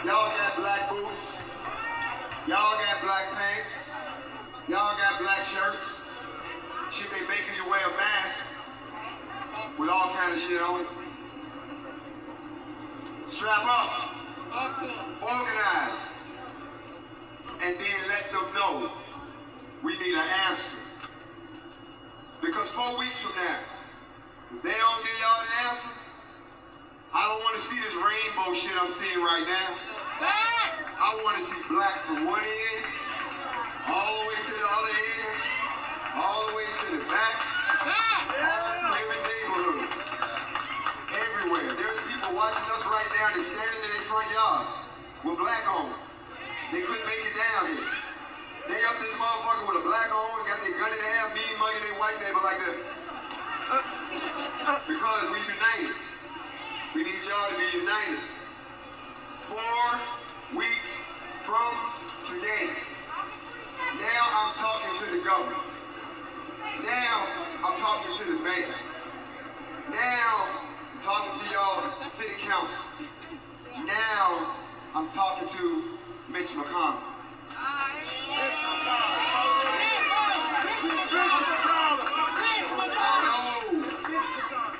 Y'all got black boots. Y'all got black pants. Y'all got black shirts. Shit, they making you wear a mask with all kind of shit on it. Strap up. Talk to him. Organize. And then let them know we need an answer. Because 4 weeks from now, if they don't give y'all an answer, I don't want to see this rainbow shit I'm seeing right now. Facts. I want to see black from one end, all the way to the other end, all the way to the back, Facts. every neighborhood, everywhere. There's people watching us right now that's standing in their front yard with black on. They couldn't make it down here. They up this motherfucker with a black on, got their gun in their hand, mean money, they white neighbor like that. Because we united. We need y'all to be united. 4 weeks from today. Now I'm talking to the governor. Now I'm talking to the mayor. Now I'm talking to y'all city council. Now I'm talking to Mitch McConnell.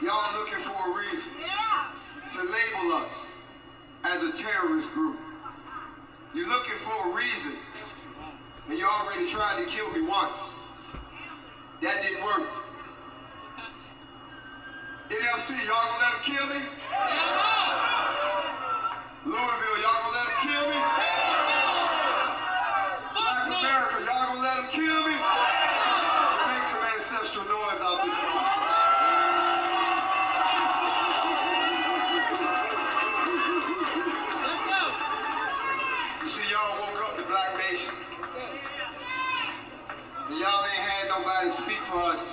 Y'all looking for a reason to label us as a terrorist group. You're looking for a reason, and you already tried to kill me once. That didn't work. NFC, y'all gonna let them kill me? Louisville, y'all gonna let them kill me? Black America, y'all gonna let them kill me? Make some ancestral noise out this room. Let's go. You see, y'all woke up the black nation. And y'all ain't had nobody speak for us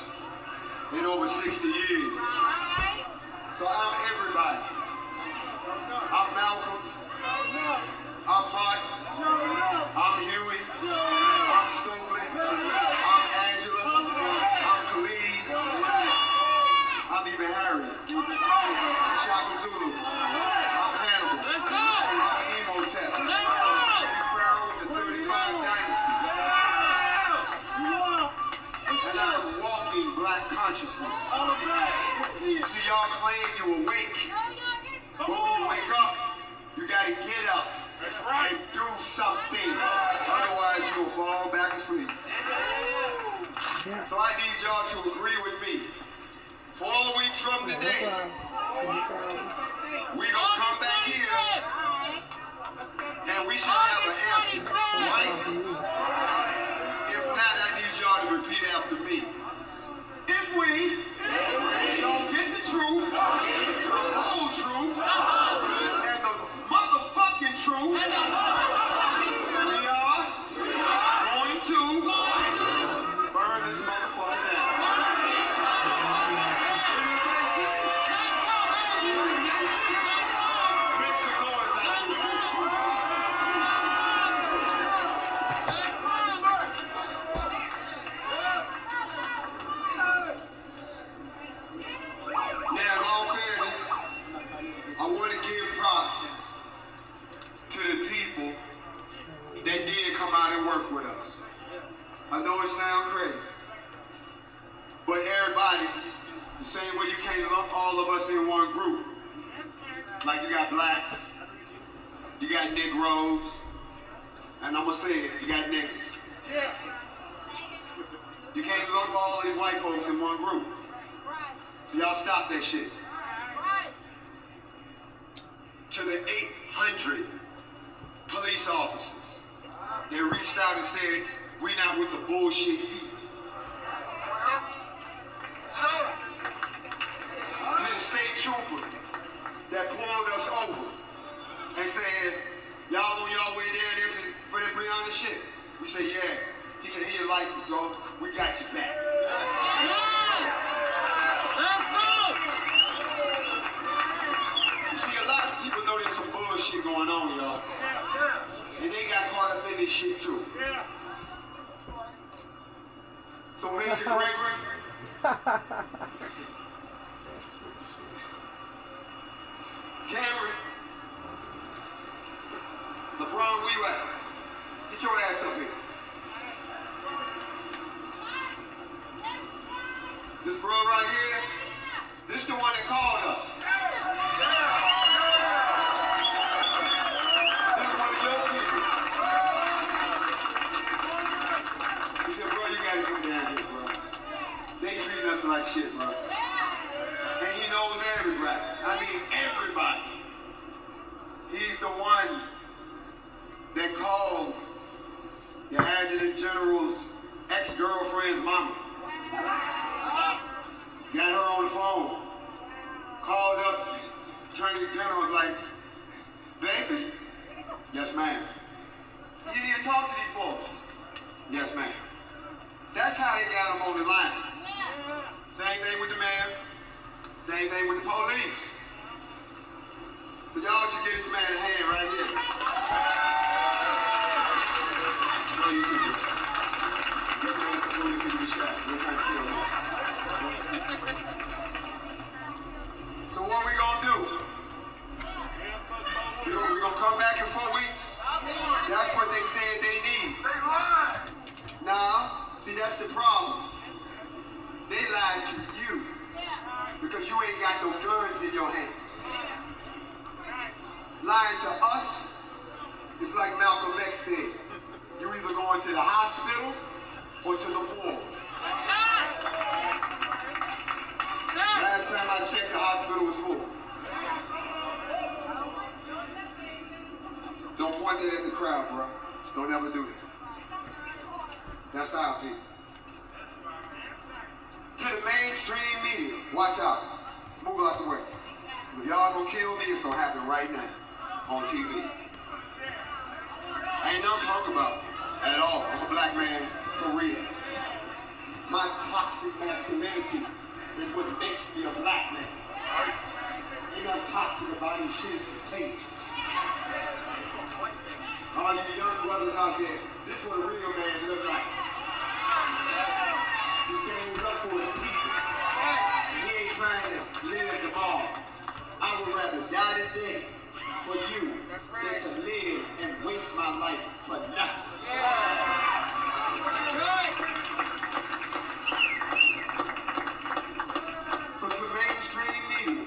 in over 60 years. So I'm everybody. I'm Malcolm. I'm Martin. I'm Huey. I'm Stokely. I'm Angela. I'm Khalid. I'm even Harriet. I'm Shaka Zulu. I'm Hannibal. Let's go. I'm Emotep. I'm Pharaoh of the 35 dynasties. And I'm walking black consciousness. See, y'all claim you awake. But when you wake up, you gotta get up. That's right. And do something. Otherwise, you'll fall back asleep. So I need y'all to agree with me. 4 weeks from today, we gonna come back here and we should have an answer. Right? If not, I need y'all to repeat after me. If we don't get the truth, the whole truth, and the motherfucking truth, we are going to burn this motherfucker down. about it, the same way you can't lump all of us in one group. Like you got blacks, you got Negroes, and I'm gonna say it, you got niggas. You can't lump all these white folks in one group. So y'all stop that shit. To the 800 police officers, they reached out and said, we not with the bullshit either. To the state trooper that pulled us over and said, y'all on y'all way down there for that Breanna shit? We said, yeah. He said, here your license, bro. We got you back. Let's go! You see, a lot of people know there's some bullshit going on, y'all. And they got caught up in this shit, too. So, Major Gregory, Cameron, LeBron, where you at? Get your ass up here. This bro right here, this the one that called us. This is one of your people. He said, bro, you gotta come down here, bro. They treating us like shit, bro. And he knows everybody. I mean, everybody. He's the one that called the Adjutant General's ex-girlfriend's mama. Got her on the phone. Called up. Attorney General was like, baby? Yes, ma'am. You need to talk to these boys. Yes, ma'am. That's how they got them on the line. Same thing with the mayor. Same thing with the police. So y'all should give this man a hand right here. So you can do it. This man's going to be shot. We're trying to kill him. So what we gonna do? We gonna come back in 4 weeks? That's what they said they need. Now, see, that's the problem. They lied to you because you ain't got no guns in your hand. Lying to us is like Malcolm X said. You either going to the hospital or to the wall. Last time I checked, the hospital was full. Don't point that at the crowd, bro. Don't ever do that. That's how I feel. To the mainstream media, watch out. Move out the way. If y'all gonna kill me, it's gonna happen right now on TV. I ain't nothing to talk about at all. I'm a black man for real. My toxic masculinity is what makes me a black man. Ain't nothing toxic about these shit is contagious. All you young brothers out there, this is what a real man look like. He stands up for his people. He ain't trying to live tomorrow. I would rather die today for you than to live and waste my life for nothing. So to mainstream media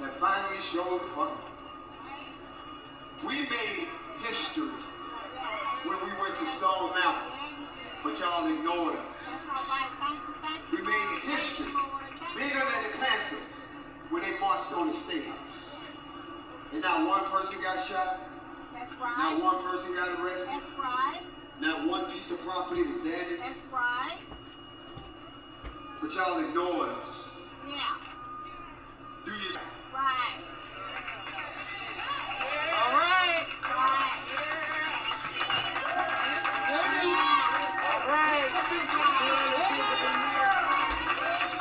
that finally showed the fuck up. We made history when we went to Stone Mountain, but y'all ignored us. We made history bigger than the Panthers when they marched on the State House. And not one person got shot. That's right. Not one person got arrested. That's right. Not one piece of property was damaged. That's right. But y'all ignored us. Yeah. Do you? Right.